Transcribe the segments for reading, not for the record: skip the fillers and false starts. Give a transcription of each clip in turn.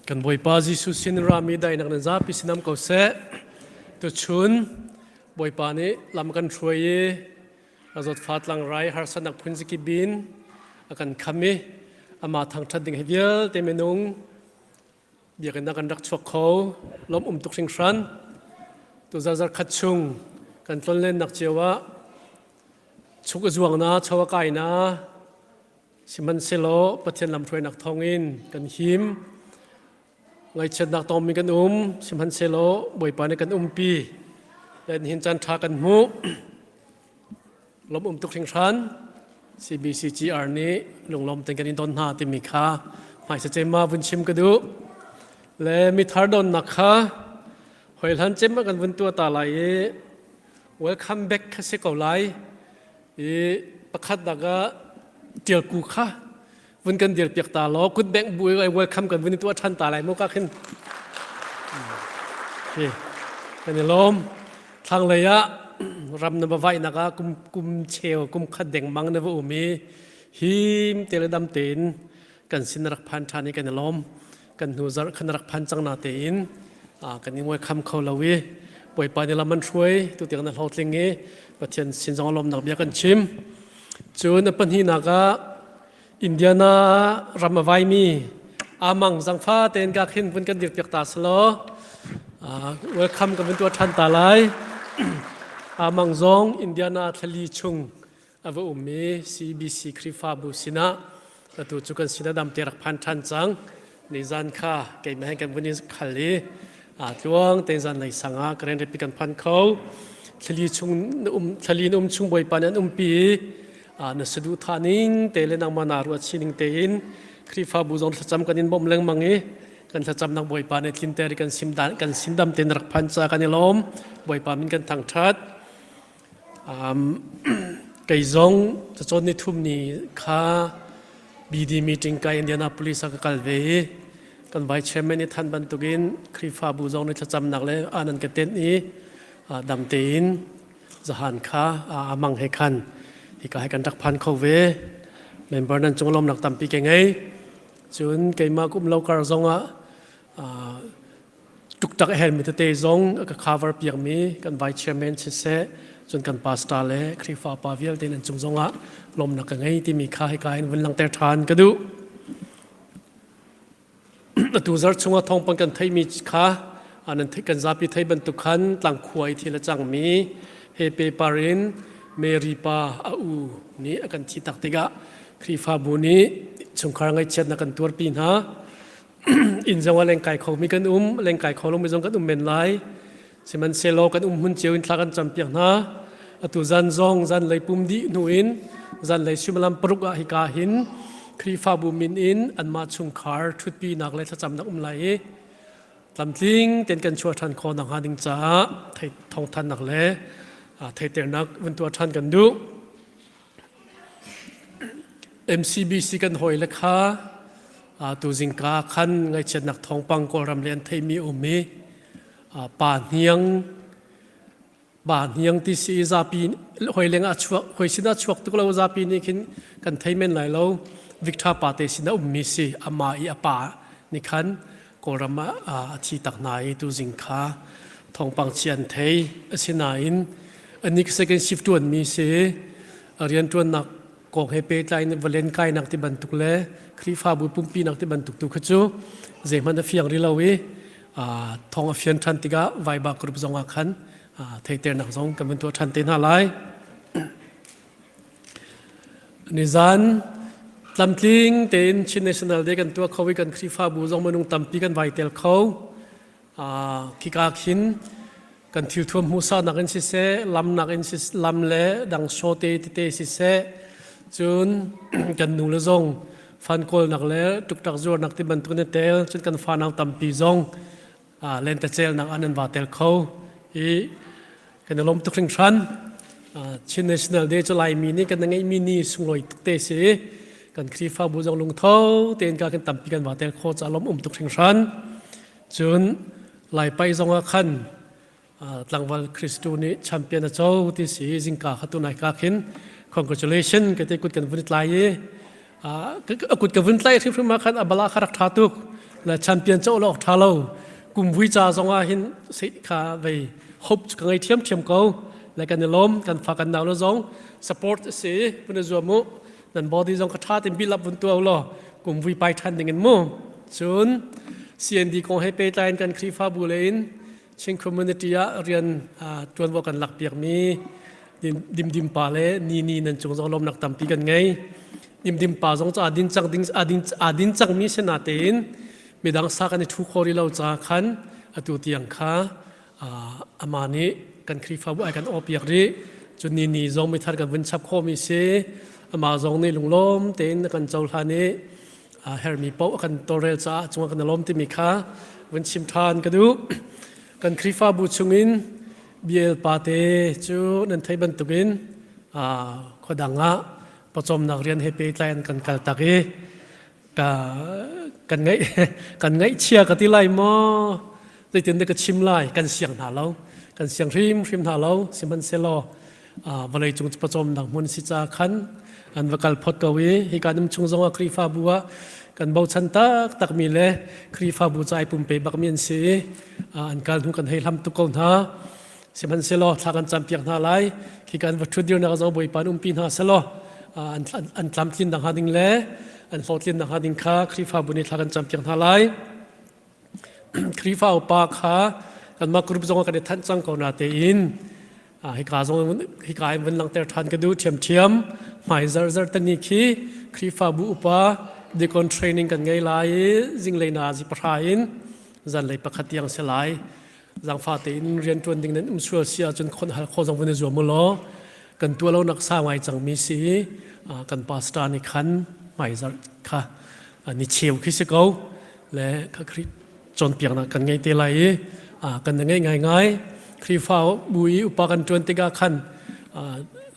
กันBawipa Jisu sin ramiได้นักนันซาพิสินามเขาเสตัวชุนBawipaนี้ลำกันช่วยอาจจะฟัดลังไรหาสนักพื้นสกิบินอากันคำมีอามาทางทัดดิ่งเฮียลเตมนุงเบียกันนักกันรักชวกเขาล้มตุกสิงชันตัวจะขัดชุงกันต้นเล่นนักเจียวะชุกจวงนะชาวกายนะสิมันเซโลประเทศลำถวยนักทองอินกันหิมไงเช่นนักตอมมีกันสิมันเซโลBawipaในกันปีเล่นหินจันทากันหูล้มตุกสิงชัน CBCGR นี้ลงลมเต็งกันอินโดนหาติมิคาหมายจะเจมาบุญชิมกันดูและมีทาร์ดอนนักค่ะหอยลันเจมากันบุญตัวตาไหล Welcome back ค่ะเสกเอาไหลประคัดดักเดียร์กูค่ะวันกันเดียร์เปียกตาล้อคุณแบงบุยไอ้ Welcome กันวันนี้ตัวทันตาไหลมุกขึ้นกันนี่ลมทางระยะรำนบไว้นะคะกุมเชลกุมขัดเด่งมังนบอุมีหิมเตลดำเต็นกันสินรักพันชานี่กันนี่ลมกันหูจักขนรักพันจังนาเต็นกันนี่ว่าคำเขาเลวีBawipaนี่ละมันช่วยตัวเตียงนั้นเขาเลี้ยงงี้ประเทศสินจังลมนักเบียกันชิมจูนปัญหานักอินเดียนารำไว้มีอามังสังฟ้าเต็นกาขึ้นเป็นกันเดียกตาสโลwelcome กันเป็นตัวทันตาไหลอามังซองอินเดียนาทะลีชุงอวอุมี CBC คริฟาบุสินะตัวจุกันสินะดำเตรักพันทันจังในจันค่าเกี่ยมให้กันวันนี้ขัดลีจวงเต็นจันในสังหากระเรนเรปิกันพันเขาทะลีชุงทะลีชุงBawipaนั้นปีนสะดุธานิงเตเลนังมานารัวชินิงเตนคริฟาบุซองจำกันอินบ่มเล็งมังงี้กันจำนักBawipaในทินเตอร์กันสิมดานกันสินดำเต็นรักพันจากกันในลมBawipaมินกันทางชัดไก่ซองจะจนในทุ่มนี้ข้าบีดีมีติงไก่อินเดียนาโพลิสกับกัลเวกันไว้เชมเมนิทันบันตุกินคริฟาบูซองในจะจำนักเลยอานันกันเต็นนี้ดำเต็นจะหันข้ามังให้คันที่ก็ให้กันรักพันเขาเวเมมเบอร์นั้นจงล้มหนักตั้มปีเก่งไงจนไก่มากุมเล่าการซองตุกตักเห็นมิตรเตยซองก็คาร์วเปียกมีกันไว้เชมเมนเสจนกันปาสตาเล่คริฟาปาวิลเตนันจงซงลมหนักไงที่มีค่าให้กายวันลังเตทานก็ดูตัวจัดชงทองปังกันไทยมีค่าอันนั้นที่กันซาปิไทยบรรทุกขันต่างขวายทีละจังมีเฮเปปารินเมริปาอูนี่กันที่ตักติกะคริฟาบุนีชงครั้งไอเช็ดนักกันตัวปีนฮะอินจังว่าแรงกายเขามีกันแรงกายเขาลงไม่จงกันเป็นไรสิมันเซโลกันหุ่นเจียวอินทากันจำเปียกนะตัวจันซองจันเลยปุ่มดีหนุอินจันเลยชิมลำปรุกหิกาหินครีฟาบูมินอินอันมาชุงคาร์ทุดปีนักเลยถ้าจำนักไหลลำทิ้งเต็นกันชัวทันคอนักหาดิงจ้าไทยทองทันนักเลยไทยเตอร์นักวันตัวทันกันดู MCBC กันหอยเลยค่ะตัวจิงกาขันไงเช่นนักทองปังกอรำเลียนไทยมีอุมีป่านเฮียงที่สีซาปีหอยเลี้ยงชวกหอยสินาชวกตุกเราซาปีนี่คินกันไทยเมนไหลเราวิกทาปาเตสินาอุมิสีอามาอีอาปานี่คันกอรำที่ตักนายตัวจิงคาทองปังเชียนไทยสินาอินอันนี้ก็เซกันชิฟต์ตัวมีสีเรียนตัวนักกองเฮเปตไลน์วาเลนไกนักที่บรรทุกเล่คริฟาบุปุ่มปีนักที่บรรทุกตุกขจูเจมันเฟียงริลาวีทองเฟียนทันติกะไวบากรุบจงอาคันไทยเตอร์นักจงกันเป็นตัวทันเตน่าไลนิจันลำทิ้งเต็นชินเนชั่นแนลเดกันตัวเขาวิกันคริฟาบุจงมนุงตัมปีกันไวเตลเขาคิกาขินกันทิวทวมหูซานักอินสิเซลำนักอินสิลำเล่ดังโชเตติเตสิเซจนกันนูเลจงฟันโกลนักเล่ตุกตักจวนนักที่บรรทุกเนเตลจนกันฟันเอาตัมปีจงเล่นแต่เจลนักอันนั้นว่าเตลเขากันลมตุกสิงชันชินเนชั่นแนลเดย์จะไล่มีนี่กันยังไงมีนี่สุงลอยตุกเตสิกันครีฟาบูจงลงเท้าเตียนกันตัมปีกันว่าเตลเขาจะลมตุกสิงชันจนไล่ไปจงอาคันหลังวันคริสต์นี้แชมเปี้ยนเจ้าที่สีจิงกาขัตุนายกาขิน congratulation กันที่กุดกันวันไล่กุดกันวันไล่ที่พม่าขันอับลาขรักทาตุก และแชมเปี้ยนเจ้าเราท้าเรากลุ่มวิจารณ์ว่าเห็นสิขาไปฮบกันไงเทียมเขาและกันล้มกันฝากกันดาวแล้วจง support สิเป็นส่วนมุนั่นบอดี้จงกระทาเต็มบิลับบนตัวเรากลุ่มวิไปทันดิ่งมุ่งส่วนเสียงดีคงให้ไปตายกันครีฟ้าบุเรนเชิงคอมมูนิตี้เรียนจวนว่ากันหลักเปียกมีดิมป่าเล่นี่นั่นจงลมนักตั้มปีกันไงดิมป่าจงจะดินจังมีเสนาเตนมีดังสักกันทุกคนเราจะขันตุเตียงข้าอามานี้กันครีฟ้าบุไอกันอเปียกรีจนนี่จงไม่ทันกันวันชับข้อมีเสอามาจงนี่ลุงล้มเตนกันเจ้าลานี้เฮร์มีโป๊ะกันตัวเรลจ้าจงกันล้มที่มีข้าวันชิมทานกันดูกันครีฟ้าบุชงินเบียร์ปาเตจูนันไทยบรรทุกินขดังอ่ะประจมนักเรียนให้ไปแทนกันกัลตักกันไงเชียร์กันที่ไล่มอได้ถึงได้ก็ชิมไล่กันเสียงหาเรากันเสียงริมหาเราสิมันเซลล์วันเลยจงประจมนักมุนสิจาขันอันวักลพอดกวีให้การนำชงจงครีฟ้าบัวกันเบาชันตักมีเล่ครีฟ้าบัวใจปุ่มเปบักเมียนสีอันการทุกันให้ทำตุกคนฮะสิมันเสลอทากันจำเปียกนาไลที่การวัตถุดิบนักจะบริปานุปีนหาเสลออันจำทินดังหาดิ่งเล่อันโฟตินดังหาดิ่งข้าครีฟ้าบุญทากันจำเปียกนาไลครีฟ้าอุปาข้ากันมากรุบจงกันได้ทันจังก่อนนาเตอินให้กาจงให้กายมันลังเตอร์ทันกันดูเทียมหมายเจอตันนี้คีครีฟ้าบุอุปาเด็กคนเทรนนิ่งกันไงไลจิงเลยนาจิปรายน์จันเลยประคัตยังเสลายจังฟ้าเตนเรียนจวนดิ่งนั้นชัวเสียจนคนหาคนจังวันจวบมือล้อกันตัวเรานักสร้างไว้จังมีสีกันปาสตานิขันไม่จัดค่ะนี่เชียวคิดสิเกาและก็คลิจนเปียกนะกันไงเตลัยกันยังไงคลิฟ้าบุยอุปกันจวนติกาขัน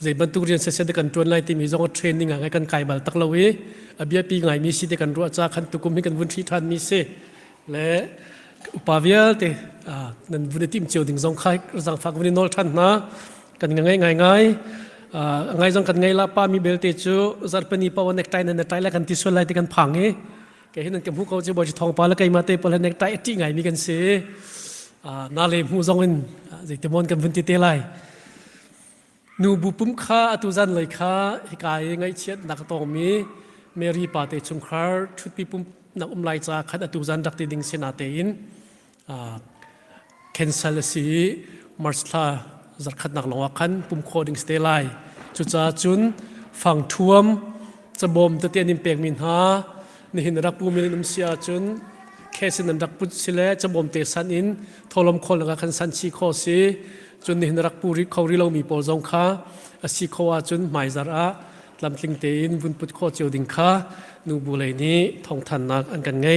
ใจบรรทุกเรียนเสร็จกันจวนไล่ที่มีจงเทรนนิ่งไงกันไก่บัลตักเลวีเบียปีไงมีสีเดกันรัวจ้าขันตุกุมให้กันวุ่นที่ทันมีเสและอุปาเวียเตนั่นวันที่มเจียวถึงสองใครสังฟักวันนี้นอลทันนะกันไงจังกันไงละป้ามีเบลเตจูจัดปนีปาวันเน็กไตนั่นเน็กไตแล้วกันที่ส่วนไรที่กันพังแกเห็นนั่นกับผู้เขาจะบอกจะทองปลาแล้วไงมาเตปลาเน็กไตที่ไงมีกันเสนาเลมูจงเงินจิตมอนกันวันที่เตลัยนูบุปุ่มข้าตุจันเลยข้าฮิกายไงเชียดนักตองมีเมรีปาเตชุมคาร์ชุดปีปุ่มนักไล่จากขัดตุจันดักติดิงเซนาเตอินเคนซัลซีมาร์สลาจัดขัดนักลงวักันปุ่มโคดิ้งสเตลัยจุดจ้าจุนฝั่งท่วมจะบ่มตะเตียนิมเปียกมินหานี่เห็นรักปูมิลิมเสียจุนแค่สินันรักปุสิเลจะบ่มเตสันอินทอลมคนละกันสันชีโคซีจุนนี่เห็นรักปูริเขาริเรามีโปรจงค้าสิโควาจุนหมายจาระลำติงเตอินบุญปุตโคเจียวดิงค้านูบุเลยนี้ทองทันนักอันกันไง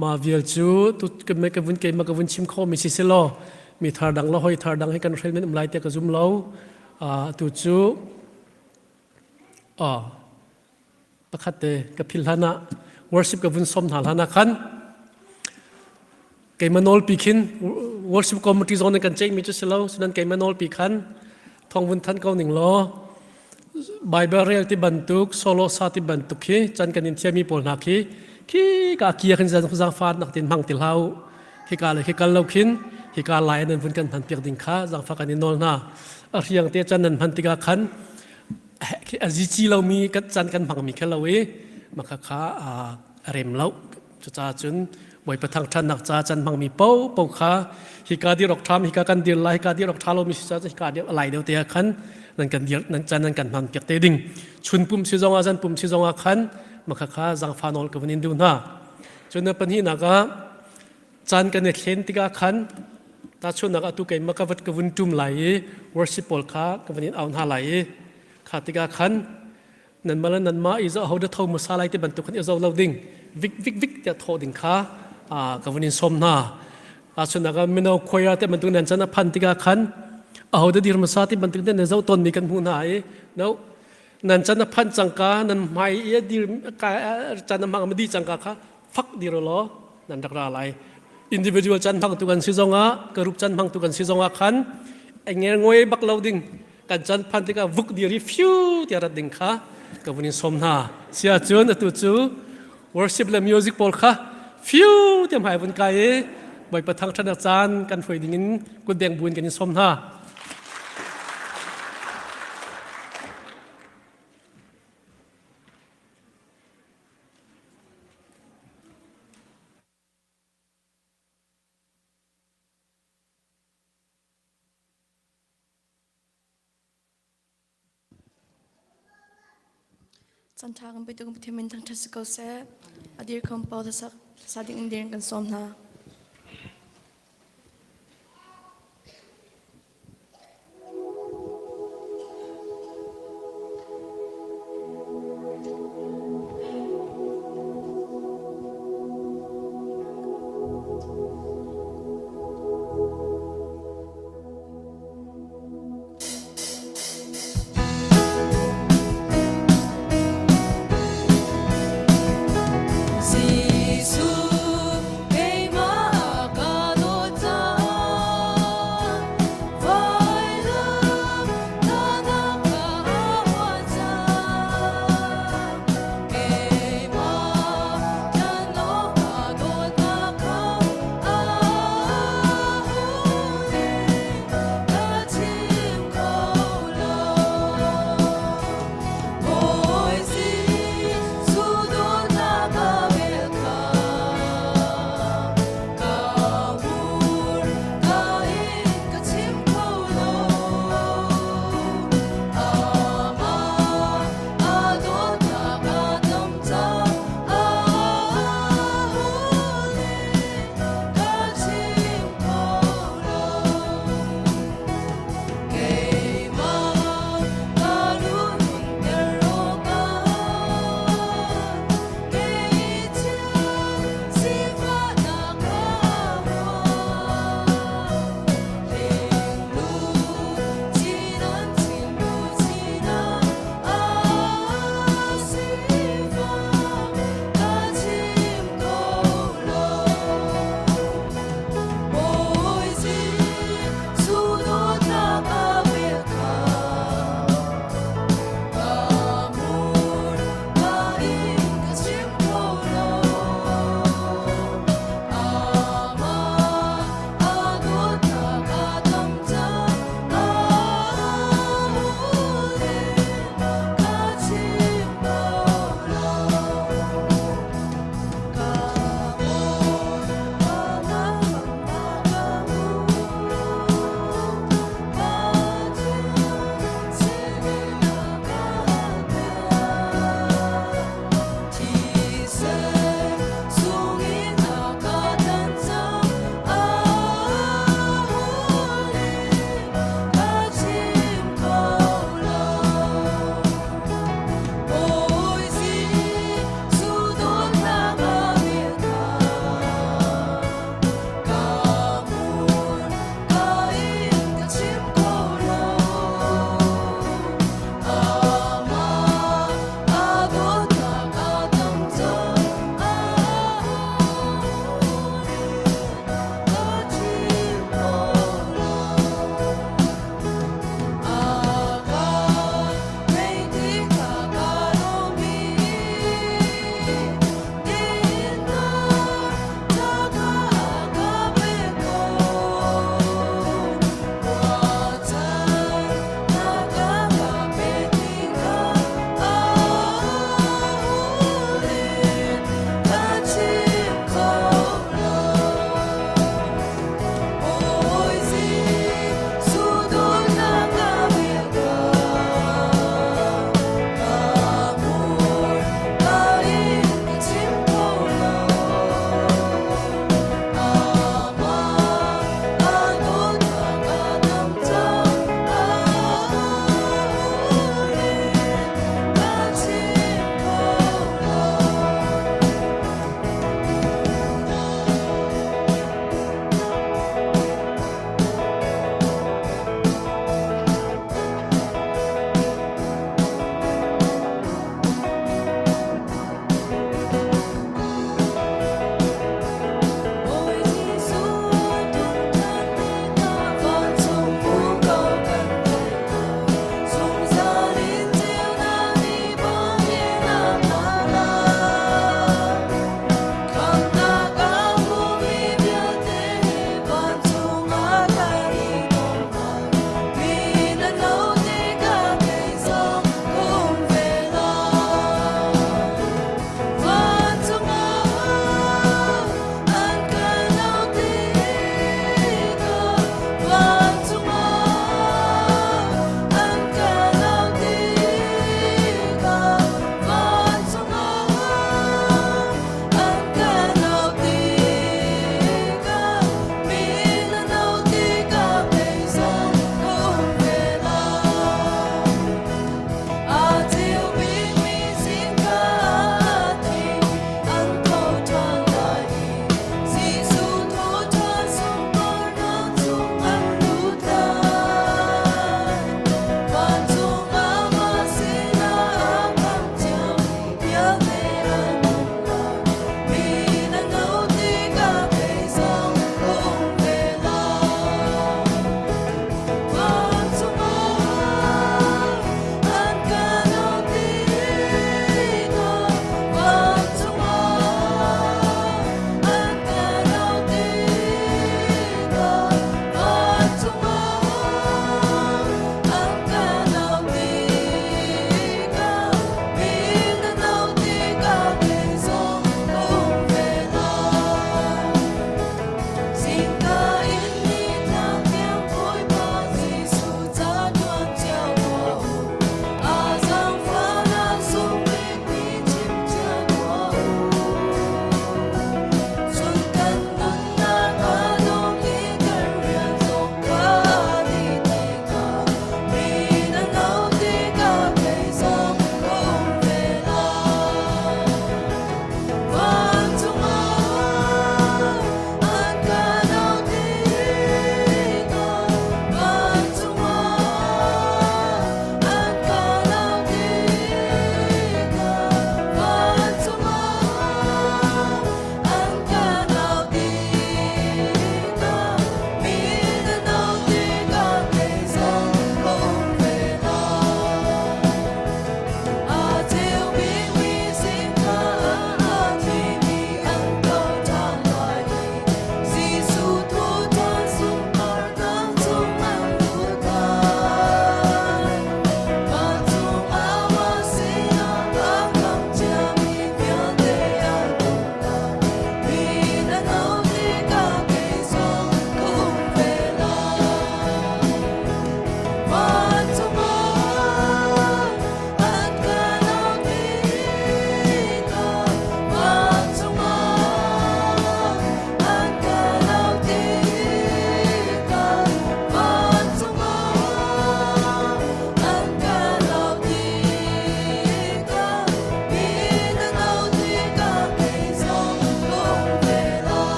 มาเวียลจูตุกันไม่กับวุ้นเกมมากับวุ้นชิมโคมีสิเซโลมีทาดังละหอยทาดังให้กันเทรนนั้นลายเตะกับซุ่มเล้าตุจูประคัตเตกับพิลฮานะวอร์ชิปกับวุ้นสมหาลานะขันเกมมันอลปีขินวอร์ชิปคอมมูนิตี้โซนกันเจมีจุดเซโลฉะนั้นเกมมันอลปีขันทองวุ้นทันเก้าหนึ่งล้อไบเบิลเรียลที่บรรทุกโซโลซาที่บรรทุกฮีจันกันอินเทียมีปอลนักฮีกาเกียร์ขึ้นจากฟ้านักตินพังติลเฮาฮีกาเลยฮีกาเล่าขินฮีกาไล่นั้นวุ้นกันทันเปียกดิ่งข้าจากฟ้ากันอินนอลน่าเรียงเตี้ยจันนั้นพันติกาขันจิจีเรามีกันจันกันพังมีแค่เรามาค้าเร็มเล่าจะจ้าจุนบ่อยประทังชันนักจ้าจันพังมีเป้าขาฮิกาดีรอกทำฮิกากันเดียร์ไลฮิกาดีรอกทาเรามีสิจ้าฮิกาเดียร์ไหลเดียวเตียขันนั่นกันเดียร์นั่นจันนั่นกันพันเปียกเตดิ่งชุนปุ่มซิจงอาจันปุ่มซิจงอาขันมาค้าจังฟานอลกับวันนี้ดูน่าจนในปัญหานักจันกันเนี่ยเขียนติกาขันตาชนนักตุกเกมากับวัดกับวันจุ่มไหลวอร์ชิปอลขากับวันนี้เอาหน้าไหลขาติกาขันนั่นมาแล้วนั่นมาอีจะเอาเดือดทอมุสาไลที่บรรทุกขันอีจะเอาเราดิ่งวิกจะทอดิ่งขากับวันนี้สมนาอาชนนักไม่เอาคอยที่บรรทุกนั่นจันพันติกาขันเอาเดือดดีรมุสาที่บรรทุกนั่นเจ้าตนมีกันหูหายแล้วนั่นจันพันจังกานั่นไม่ดีจันมังไม่ดีจังกาค่ะฟักดีรอล้อนั่นดักราอะไรอินดิวิวจันพังตุกันซิจงากรุบจันพังตุกันซิจงาขันเอ็งเงี้ยงวยบักเราดิ่งกันจันพันติกาวุกดีรีฟิวที่ระดิ่งค่ะกับวันนี้สมนาเสียจวนตุจู worship และ music พอลค่ะ ฟิวเตรียมหายบนไกลบ่อยประทังท่านอาจารย์กันหวยดิ่งกุดแดงบุญกันสมท่าจันทากันไปตุกเทมินทั้งทัศกเสอดีตคำเป่าทัศกสาดิงเดียนกันสมนา Hãy subscribe cho kênh Ghiền Mì Gõ để không bỏ lỡ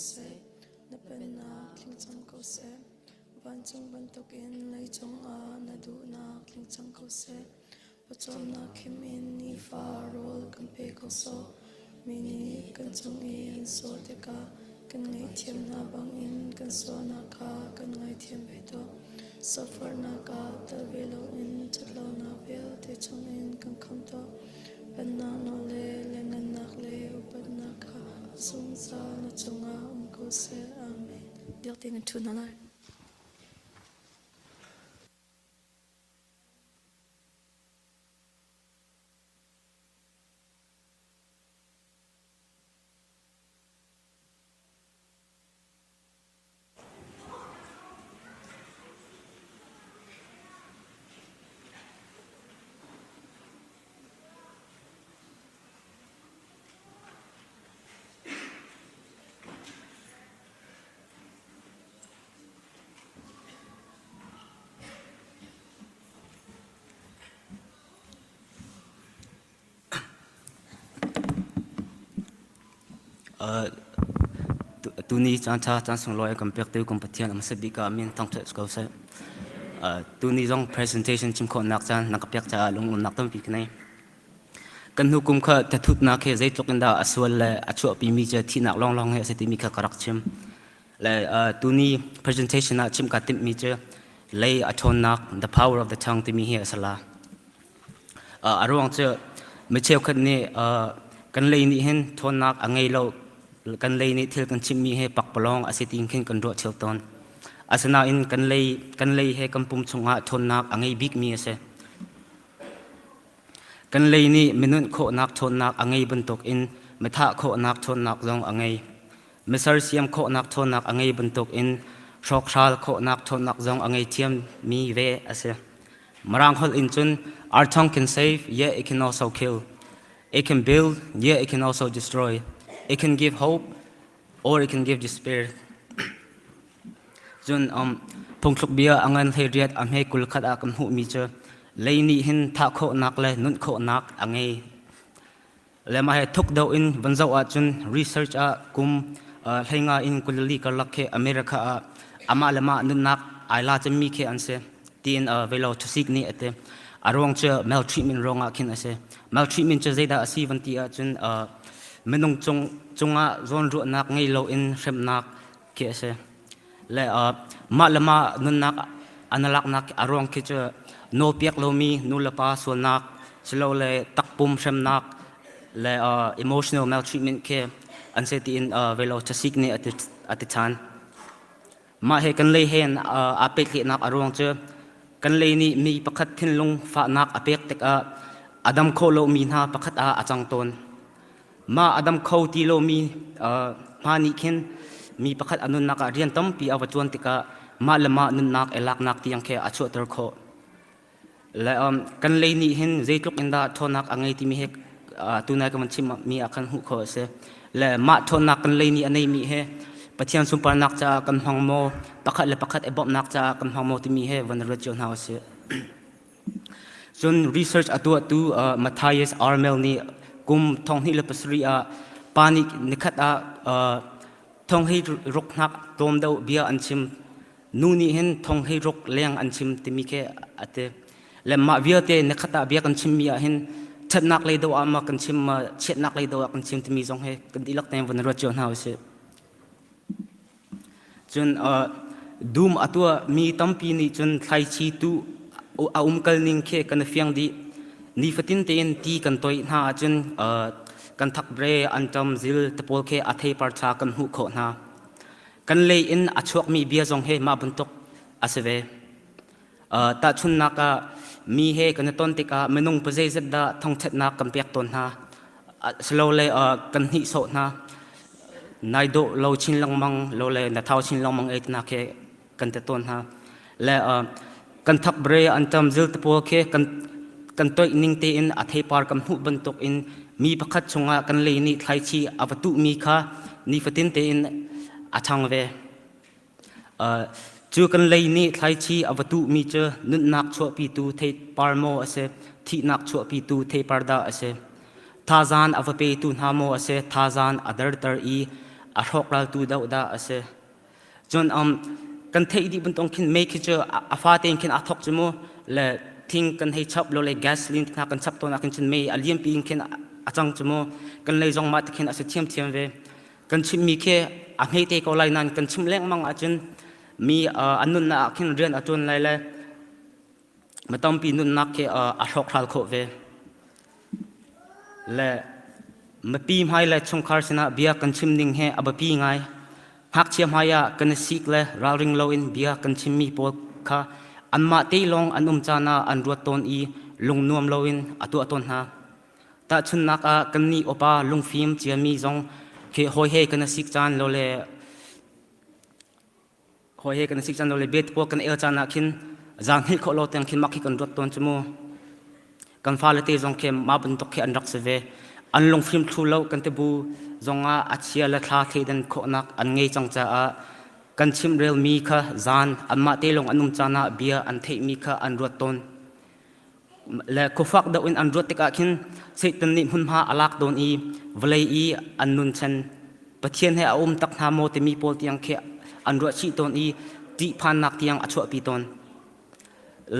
se na pen na kling chang ko se ban chung ban tok in lei chung a na du na kling chang ko se pachom na kim in ni fa rol kan pe ko so mini kan chung in so te ka kan ngai thiam na bang in kan so na ka kan ngai thiam be to sunparnak ta velo in chatlo na vel te chung in kan kham to ban na no le lengan nak le upat na ka sung sa na cungah ko se amen dir ting tu na lai tu ni chan sung loi hmanpiaktu Pathian Ni masabi ka min tang thluachuah ko se tu ni zong presentation chim kho nak chan nakapiak cha lunglawmhnak tampi knai kan hukum kha tathut na khe zaitlok inda aswal le achuah pi mi che thi nak long he se ti mi kha karak chim le tu ni presentation na chim ka tim mi che lei athon nak the power of the tongue ti mi he asala arwang che mecheu khat ni kan lei ni hen thon nak angai lo kan lei ni thil kan chim mi he pak palong asiting khen kan ro chel ton asana in kan lei he kampum chunga thon nak angai big mi ase kan lei ni minun kho nak thon nak angai bantok in metha kho nak thon nak zong angai mesar siam kho nak thon nak angai bantok in shokral kho nak thon nak zong angai thiam mi ve ase marang hol in chun our tongue can save yeah it can also kill. It can build, yeah, it can also destroy. It can give hope, or it can give despair. Jun pongkluk bia angan thei riat amhe kulkhat a kam hu mi che leini hin tha kho nak le nun kho nak angai le ma he thuk do in vanzau a chun research a kum thainga in kulali karlakhe America a ama lama nun nak aila chami khe anse tin velo thusik ni ate arong che maltreatment ronga khin ase maltreatment che zeda asi vanti a chun menung chunga zon ru nak ngei lo in shem nak ke ase le ma lama nun nak analak nak arong ke che no piak lo mi nu la pa so nak slo le takpum shem nak le emotional maltreatment ke anse ti in velo chasik ni at chan ma he kan le hen apek hi nak arong che kan lei ni mi pakhat thin lung fa nak apek tek a adam kho lo mi na pakhat a achang ton ma adam kho ti lo mi ma ni khin mi pakhat anun naka rian tampi awachon tika ma lama nun nak elak nak tiang khe achu ter kho le kan lei ni hin zeitluk inda thonak angai ti mi he tunai ka manchim mi akan hu kho se le ma thonak kan lei ni anei mi he pathian sunparnak cha kan hangmo pakhat le pakhat ebop nak cha kan hangmo ti mi he van rajon ha se chun research atu Matthias Armel ni kum thong hi le pasri a panik nikhat a thong hi rok nak tom do bia anchim nu ni hen thong hi rok leng anchim ti mi ke ate le ma bia te nikhata bia kan chim mi a hen chat nak le do ama kan chim chet nak le do kan chim ti mi jong he kan dihlak tem van rajon ha se chun dum atua mi tampi ni chun thai chi tu a kal ning khe kan fiang di ni fatin te in ti kan toi na chun kan thak bre antam zil tapol khe athei par cha kan hu kho na kan lei in achuak mi bia jong he ma buntok aseve ta chun na ka mi he kan ton te ka menung pazei zat da thong chat na kan pek ton na slowly kan hi so na nai do lo chin lang mang lo le na thau chin lang mang et na khe kan te ton ha le kan thak bre antam zil tapol khe kan toi ning te in athei par kam hu bantok in mi pakhat chunga kan lei ni thlai chi avatu mi kha ni fatin te in achang ve chu kan lei ni thlai chi avatu mi che nun nak chua pi tu thei par mo ase thi nak chua pi tu thei parda ase thazan avape tu namo ase thazan adar tar I a rok ral tu dau da ase chun kan thei di bun tong khin me khi che a fa ten khin a thok chmo le thing kan hei chap lo le gasoline na kan chap to na kan chin me a liam pi khin a chang chmo kan lei jong ma te khin ase thiam ve kan chim mi khe a ngei te ko lai nan kan chim leng mang a chun mi anun na khin rian a chun lai le ma tampi nun nak khe a rok ral kho ve le ma pi mai le chung khar sina bia kan chim ning he abapi ngai hak chiam haya kan sik le rawring lo in bia kan chim mi pol kha anma te long anum chana an ruat ton i lung nuam lo in atu aton ha ta chun nak a kan ni opa lung phim chiami zong ke hoi he kan sik chan lo le hoi he kan sik chan lo le bet po kan el chana khin jang hi kho lo teng khin mak hi kan ruat ton chmo kan fa le te zong ke ma bun tok khe an rak se ve an long phim thu lo kan te bu zonga achia la thla the den kho nak an ngei chang cha a kan chim rel mi kha zan amma te long anum chana bia an thei mi kha an ruat ton le ko fak da in an ruat te ka khin seitan ni hun ha alak don i vlei i an nun chen pathian he aum tak na mo te mi pol tiang khe an ruat chi ton i ti phan nak tiang achwa pi ton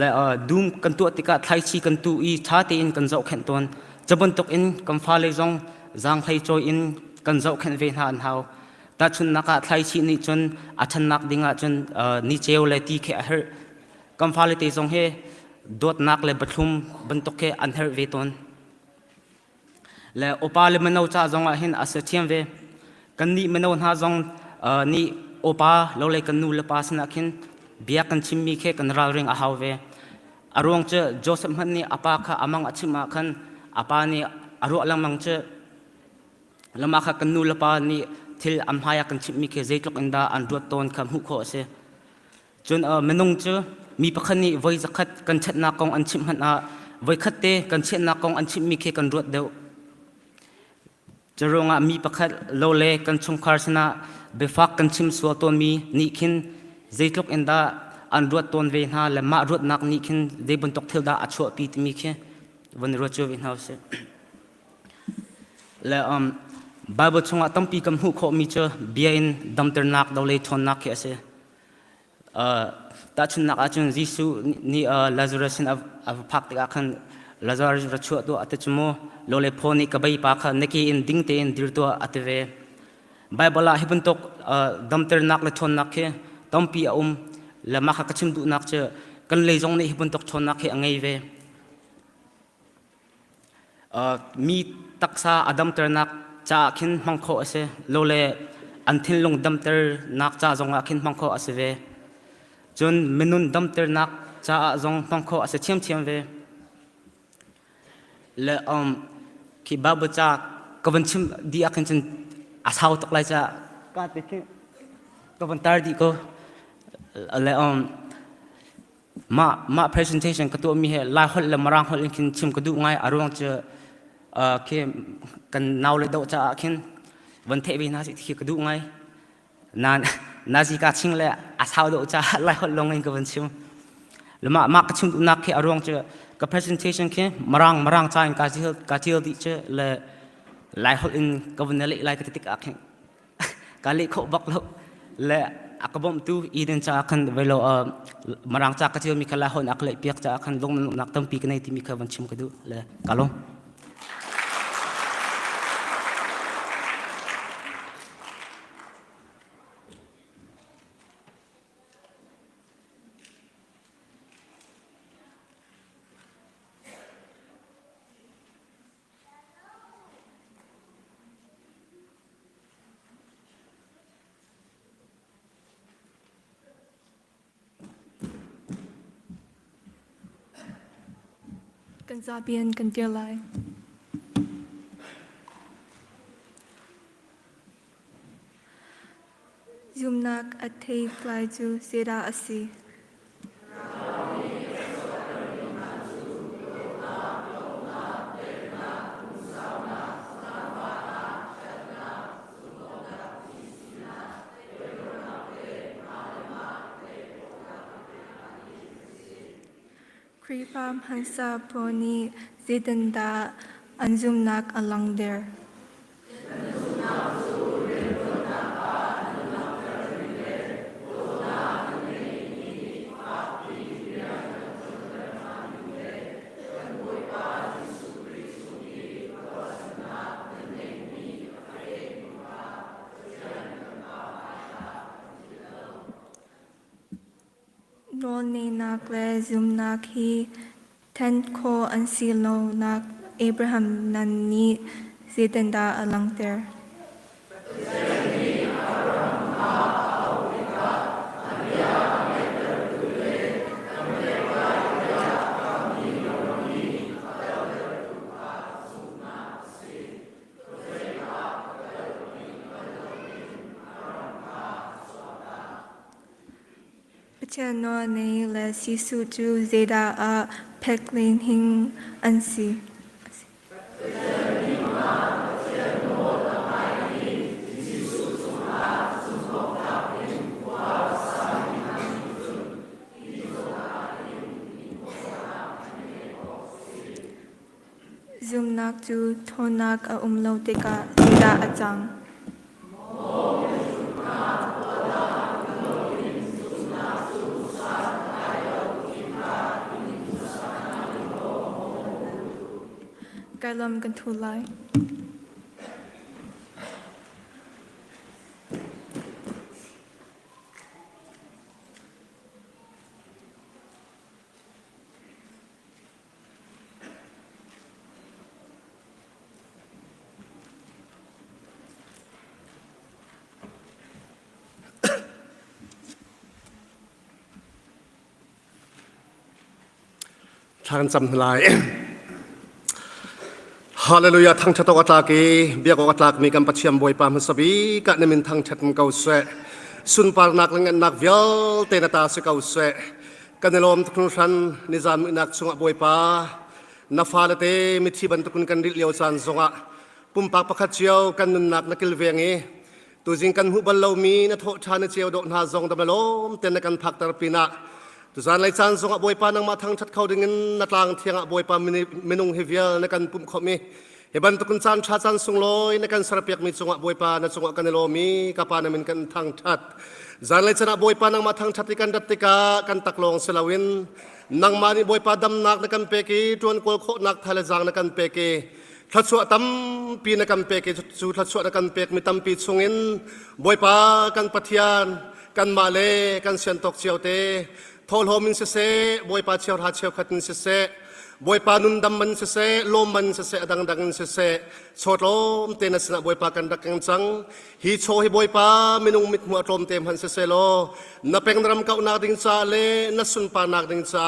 le dum kan tu tika thlai chi kan tu i tha te in kan zau khen ton chabon tok in kam fa le zong zang thlai choi in kan zau khen ve na an hau ta chun naka thlai chi ni chun achan nak dinga chun ni cheu le ti khe her kam fa le te zong he dot nak le bathum ban tok khe an her ve ton le opa le manau cha zong a hin asa thiam ve kan ni manau na zong ni opa lo le kan nu le pas na khin bia kan chim mi khe kan ral ring a hau ve arong che joseph man ni apa kha amang achima khan apa ni aro lang mang che lama kha kan nu lapa ni thil am haya kan chim mi khe zeitlok inda an ruat ton kham hu kho se chun menung che mi pakhan ni voi zakhat kan chat na kong an chim han a voi khat te kan chet na kong an chim mi khe kan ruat deu charonga mi pakhat lo le kan chung khar sina befak kan chim sual ton mi ni khin zeitlok inda an ruat ton ve na le ma ruat nak ni khin de bun tok thil da achho pi ti mi khe van ro chu in house le bible chunga tampi kam hu kho mi che bia in damter nak do le thon nak khe se ta chun nak achun jisu ni lazarus in of phak ta khan lazarus ra chu to atachmo lo le phoni ka bai pa kha neki in ding te in dir to atve bible la hibun tok damter nak le thon nak khe tampi le ma kha kachim du nak che kan le jong ne hibun tok thon nak khe angai ve mi taksa adam ter nak cha khin mangkho ase lo le an thin long dam ter nak cha zonga khin mangkho ase ve chun menun dam ter nak cha zong mangkho ase chem ve le ki babu cha kavan chim di akin chen asau tok lai cha ka te khin kavan tar di ko le ma presentation ka to mi he la hol le marang hol kin chim ka du ngai arong che ke kan naw le do cha khin van the bi na si thi ka du ngai na ji ka ching le asau do cha la hol long in ka van chim le ma ka chim du na ke arong che ka presentation ke marang cha in ka ji di che le lai hol in ka van le lai ka tik a khin ka le kho bak lo le akabom tu iden cha khan velo marang cha ka chil mi khala hon akle piak cha khan dong nak tam pi kanai ti mi kha van chim ka du le kalong kan zabian kan dihlak zumnak at thei tlai chu sera asi Kripam hansa poni zidanda anzumnak langhter nol ne nak le zum nak hi ten ko an silo nak Abraham Nannih zitenda a langhter. Pathian Ni le si zultu zeda a peklin hing ansi. Zum nak tu thonak a umlo teka zeda a chang. Kailam kan thulai.ทางจำลาย ฮาเลลูยาทางชัตกตากีเบียกกตากมีกำปัจเจียมบวยปามสบีกะนมินทางชัตมเกาเสสุนปารนักลังนักเวียลเตนตาสเกาเสกันในลมทุกนันนิจามินักสงบวยปานาฟาเลเตมิทีบันทุกกันดิเลียวสันสงะปุ่มปากประคัดเจียวกันนุนนักนักกิลเวียงตัวจริงกันหุบัลลามีนัทโชานเจียวโดนหาจงตะเมลมเตนกันพักตะปีนะตุสานไลซันสงบวยปานังมาทางชัดเข้าดึงนัดลางเทียงบวยปามินุงเฮเวียลในกันปุ่มขมีเฮบันตุกุนซานชาซันสุงลอยในกันสระเปียกมีสงบวยปาในสงกันในโลมีกาปานามินกันทางชัดจานไลซันบวยปานังมาทางชัดที่กันดัตติกากันตักลงเซลาวินนังมานี่บวยปาดำนักในกันเปกีจวนโกลโคนักทะเลจางในกันเปกีทัศวตัมปีในกันเปกีจูทัศวในกันเปกมีตัมปีสุงินบวยปากันปัทยานกันมาเลกันเซียนตกเชียวเตทอลโฮมินเสเซบวยปาเชียวหาเชียวขัดนินเสเซบวยปานุนดำมันเสเซลมมันเสเซดังดังเสเซโชดลมเตนัสนะบวยปากันดักกันจังฮีโชฮิบวยปามินุงมิดหัวลมเต็มหันเสเซโลนับเป็นรำเก่านักดิ่งซาเลนัสุนปานักดิ่งซา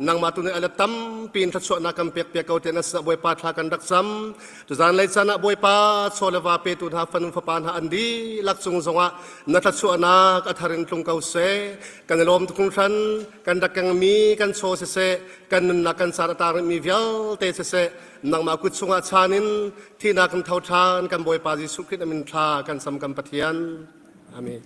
นางมาตุนอลตัมปีนทัศวนักกันเปียกเปียกเก่าเตนัสนะบวยปาทากันดักซ้ำตุจานไลซานะบวยปาโซเลวาเปตุนหาฟันฟปานหาอันดีลักซุงสงะนัทัศวนักอัฐรินตุงเก่าเสกันลมทุกคนกันดักกันมีกันโชเสเซกันนักกันสารตามีเวียลเตเสเซนังมากุศลชานินที่นักกันเท่าทานกันบวยปาจิสุขิตมินทรากันสำกันปฏิยันอาเมน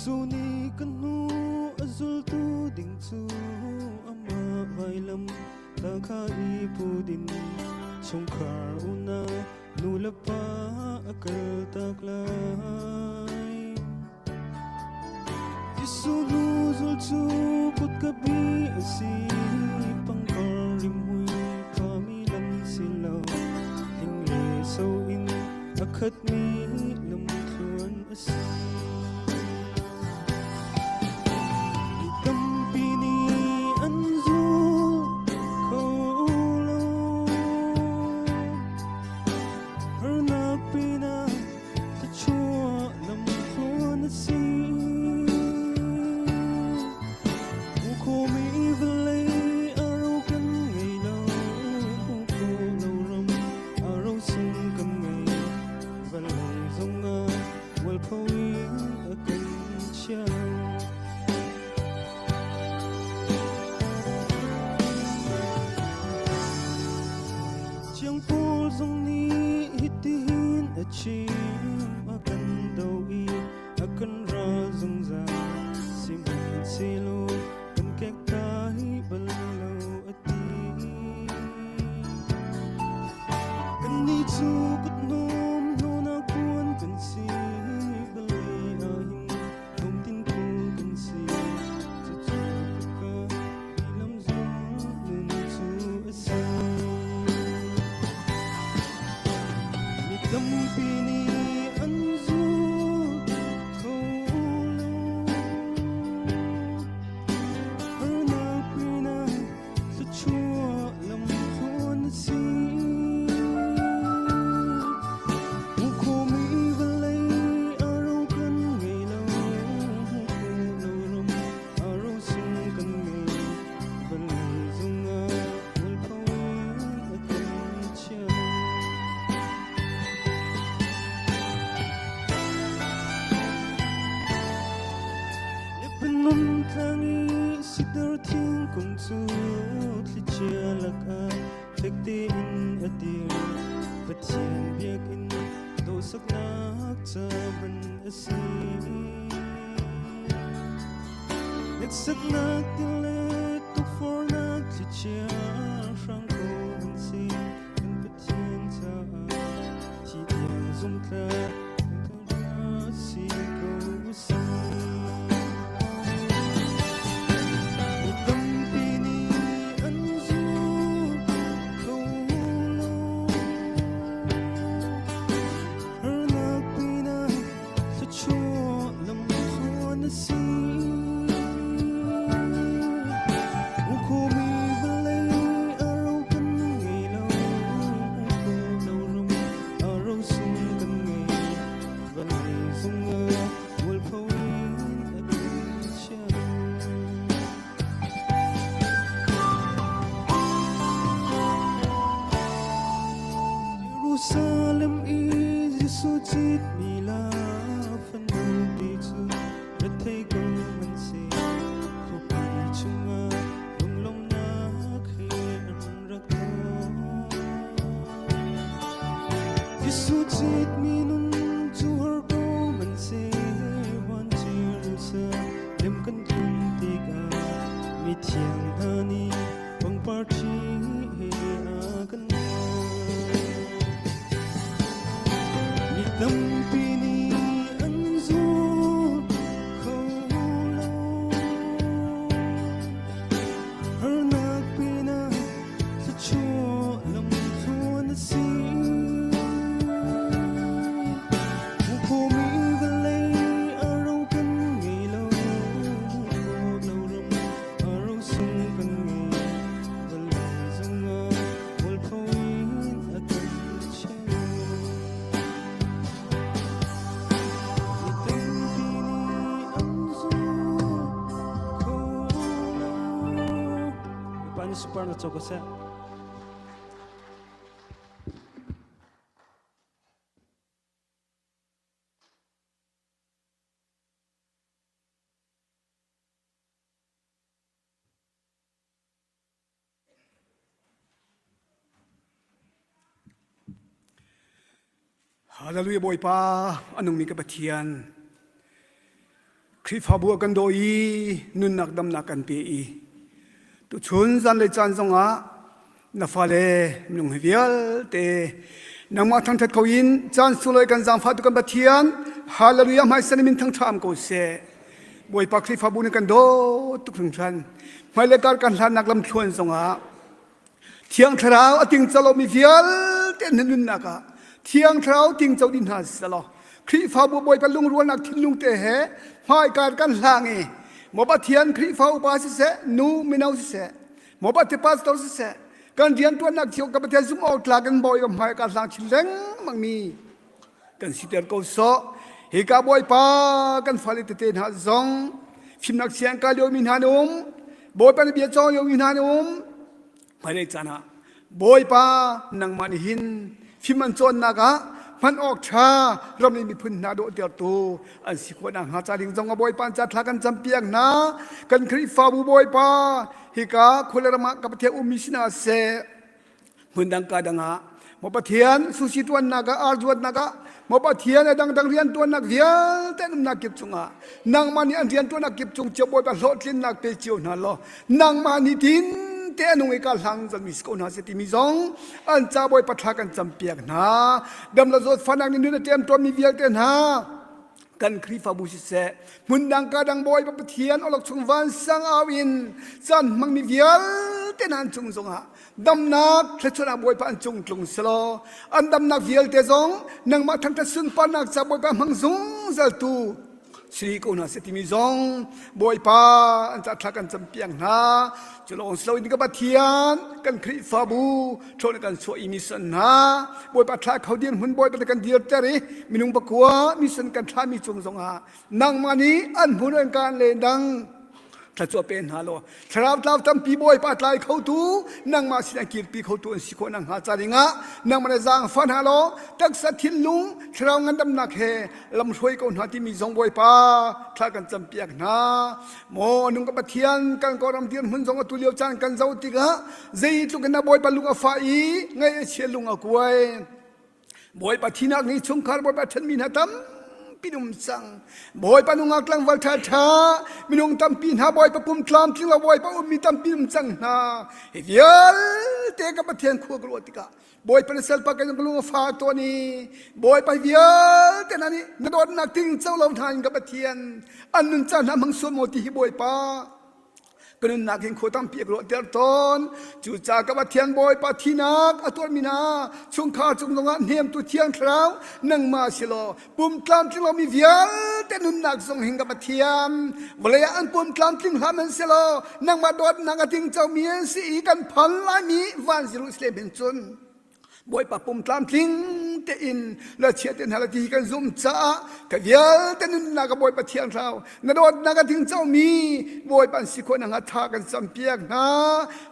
Suni kanu zultu dingsu ama bailam takai pudin sungkar una nulapa akal taklay Sulu zultu put kabi asi pangkarimui kamilam silaw hingi so in akat mi lamtluan asi zultu kut nom no na kuan kan si balai ahin nom tin ku kan si chu chu ka ilam zong nun chu asa mi tampi ni an zu ko lo na pina thluachuah lam thon si kung su thli chia laka thekte in atir pathian biak in do sak nak cha ban asi nek sak nak tile to for nak thli chia rang ko ban si kan pathian cha chi tiang zum tla ka si ko si Jerusalem is Jesuit mila fanudi chu thei ko man se ko cungah lunglawmhnak an rak Jesuit minun chu har ko man se wan Jerusalem kan thum ti ka mi thiang hani bang parthi he a kan tampi ni an zu ko lo har nak pina thluachuah lam thon si ko mi balai aro kan ngei lo lo ram aro sung kan ngei balai zunga wal phawin akan cha sunparnak chokosa Hallelujah Bawipa anung mi ka Pathian Krifabu kan doi nun nak dam nak kan pe i tu chun zan le chan zonga na fale nung hial te nang ma thang that ko in chan suloi kan jang fa tu kan Pathian hallelujah mai san min thang tham ko se Bawipa Krifabu ni kan do tu khung chan mai le kar kan hlan nak lam thluan zonga thiang tharau ating chalo mi hial te nun naka thiang tharau ting chau din ha salo Krifabu Bawipa lung ruan nak thin lung te he mai kar kan hlange moba thian Krifabu pa se nu minau se moba te pastor se kan dian tuan nak thiok ka pathian zum out la kan boy ka mai ka hlang chileng mangmi kan siter ko so he ka Bawipa kan fali te ten ha zong phim nak siang ka lo min hanum Bawipa ni bia chong yo min hanum mai chana Bawipa nang manihin phim man chon naga man ok tha ram ni mi phun na do tel tu an si ko nang ha cha ding jong Bawipa cha thla kan champiak na kan Krifabu Bawipa hi ka khulerama ka pathe umisina se hundang ka danga mo pathian susi tuan naga arjuat naga mo pathian dang dang rian tuan nak vial ten nak kip chunga nang mani an rian tuan nak kip chung che Bawipa hlo tlin nak pe chiu na lo nang mani tin เตนุงเอกาลังจันมิสโกนาเสติมิซองอันจ้าบอยปัทลากันจำเปียกนาดำละโซฟันังนินุนเตมตัวมีเวียลเตนากันครีฟาบุสิเซมุนดังกาดังบอยปะเทียนอลกชงวันสังอาวินจันมังมีเวียลเตนันจุงซงฮะดำนักเทชนาบอยปะอันจุงกลุงสโลอันดำนักเวียลเตซองนังมาทังทัศนปานักจ้าบอยปะมังซงzultu Sri ko na setimi zong boy pa an ta thakan champiang na cholong slow ni ka bathian kan khri fabu thon kan so mission na boy pa thla khaudian hun boy pa kan dir tari minung pakwa mission kan thla mi chung zong ha nang mani an hun an kan le dang thla pen halo thrap tlaw tampi boy pa tlai khau tu nang ma sin kir pi khau tu an sikho nang ha charinga nang ma jang fan halo tak sa thin lung thraw ngan dam nak he lam throi ko na ti mi zong boy pa thla kan champiak na mo nung ka pathian kan ko ram tian hun zong tu liao chan kan zau ti ga zei tu kan na boy pa lunga fa i ngai che lunga kuai boy pa thinak ni chung khar boy pa then min hatam pinum sang boy panungak lang waltha tha minung tampi na boy pa pum tlam tling la boy pa mi tampi pinum sang na hial te ka pathian khu glo tika boy pa sel pa kan glo fa to ni boy pa hial te na ni na dot nak ting chau lo than ka pathian an nun cha na mang so mo ti hi boy paกันนักเห็นโคตั้มเปียกรถเดือดต้นจู่จากกับเทียนบอยปาทีนักอตัวมีนาช่วงข้าจุงตรงนั้นเฮียมตัวเทียนคราวนั่งมาสิโลปุ่มกลามจึงเรามีเวียนแต่นุนนักทรงเห็นกับเทียมเวลาอันปุ่มกลามจึงหามันสิโลนั่งมาโดดนั่งทิ้งเจ้าเมียสีกันพันลายมีวันสิลุสเลเป็นจนบอยปะปุ่มกลามทิ้งเตอินและเชียเตนฮาลตีกันซุ่มจ้ากะเวียแต่นุนนักบอยปะเทียนเรานาโดดนักทิ้งเจ้ามีบอยปันสิคนนังหาทากันสัมเปียกนะ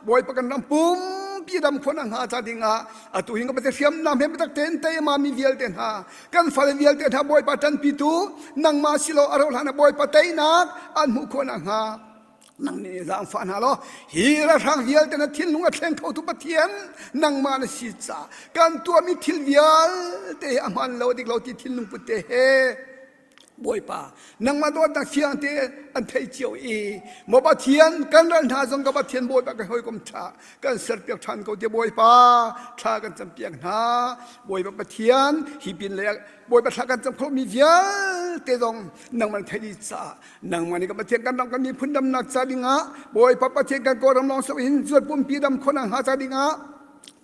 บอยปะกันน้ำปุ่มพี่ดำคนนังหาจาดิงะอตุหิงก็ไปเทียมน้ำเห็นไปตักเต็นเตยมามีเวียลเต็นหากันฟาเลเวียลเต็นหาบอยปะทันปีตูนังมาสิโลอารมณ์หาบอยปะเตยนักอันมุคนนังหานังนี่ร่างฝันฮะล้อฮีระทางเวียลแต่นั้นทิ้งลุงอัดแทงเขาทุบเทียนนังมาในสิจ้าการตัวมีทิ้งเวียลแต่อามันเราดิเราที่ทิ้งลุงปุตเตเฮบอยป่านังมาโดนนักเชียงเตอันไทยเจียวอีมบเทียนกันรันทาจงกับเทียนบอยป่ากันหอยกมชากันเสด็จเปียกทันเขาเตบอยป่าชากันจำเปียกหาบอยป่าเทียนฮีบินเล็กบอยป่าชากันจำเขามีเวียเตจงนังมันไทยดีจ้านังมันนี่กับเทียนกันนังกันมีพื้นดำนักจาดิงะบอยป่าเทียนกันก็รำลองสวินจวดปุ่มปีดำคนนังหาจาดิงะ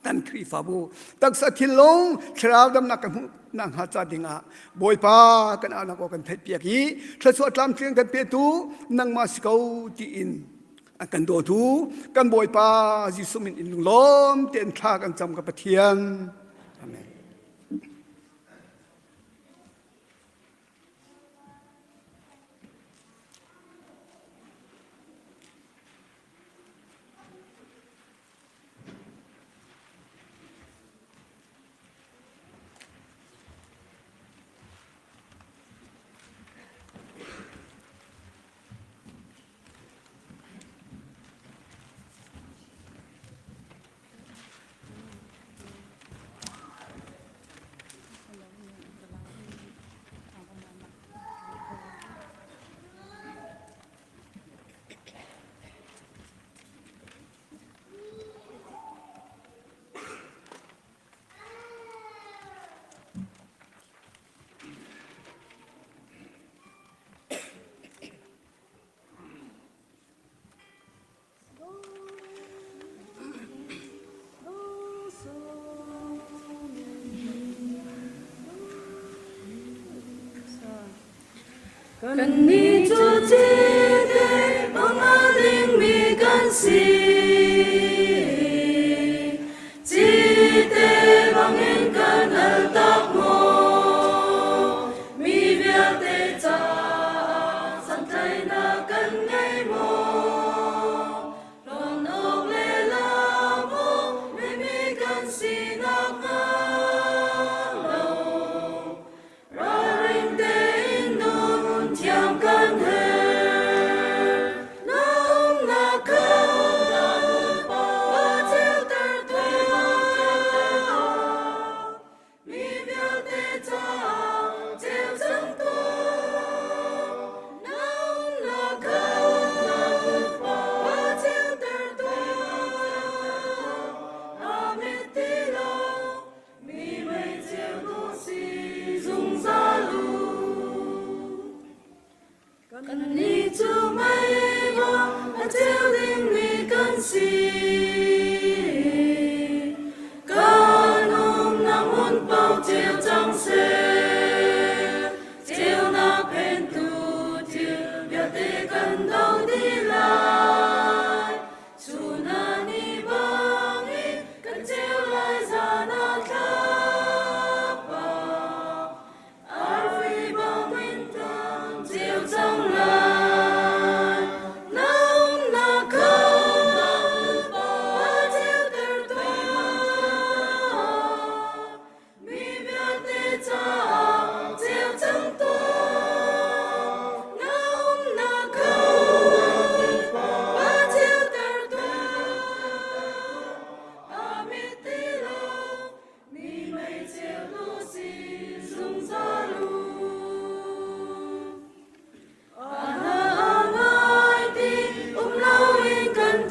กันครีฟาบูตักสัทิลงชราวดำนักกันนางหาจาดิงะบอยป้ากันอาณาโกกันไทยเปียกีทศวรรษลำเทียงกันเปียตูนางมาสเกาตีอินกันโดทูกันบอยป้าจิสุมินอินลุงล้อมเตียนทากันจำกับเทียนอาเมน Kan ni chu chi te mga ling mi kan si chi te bangin kan al tak mo mi bia te cha san thai na kan ngai mo ron ok le la mo mi kan si nak nga lo ra ring te in nun thiam kan he nam na ka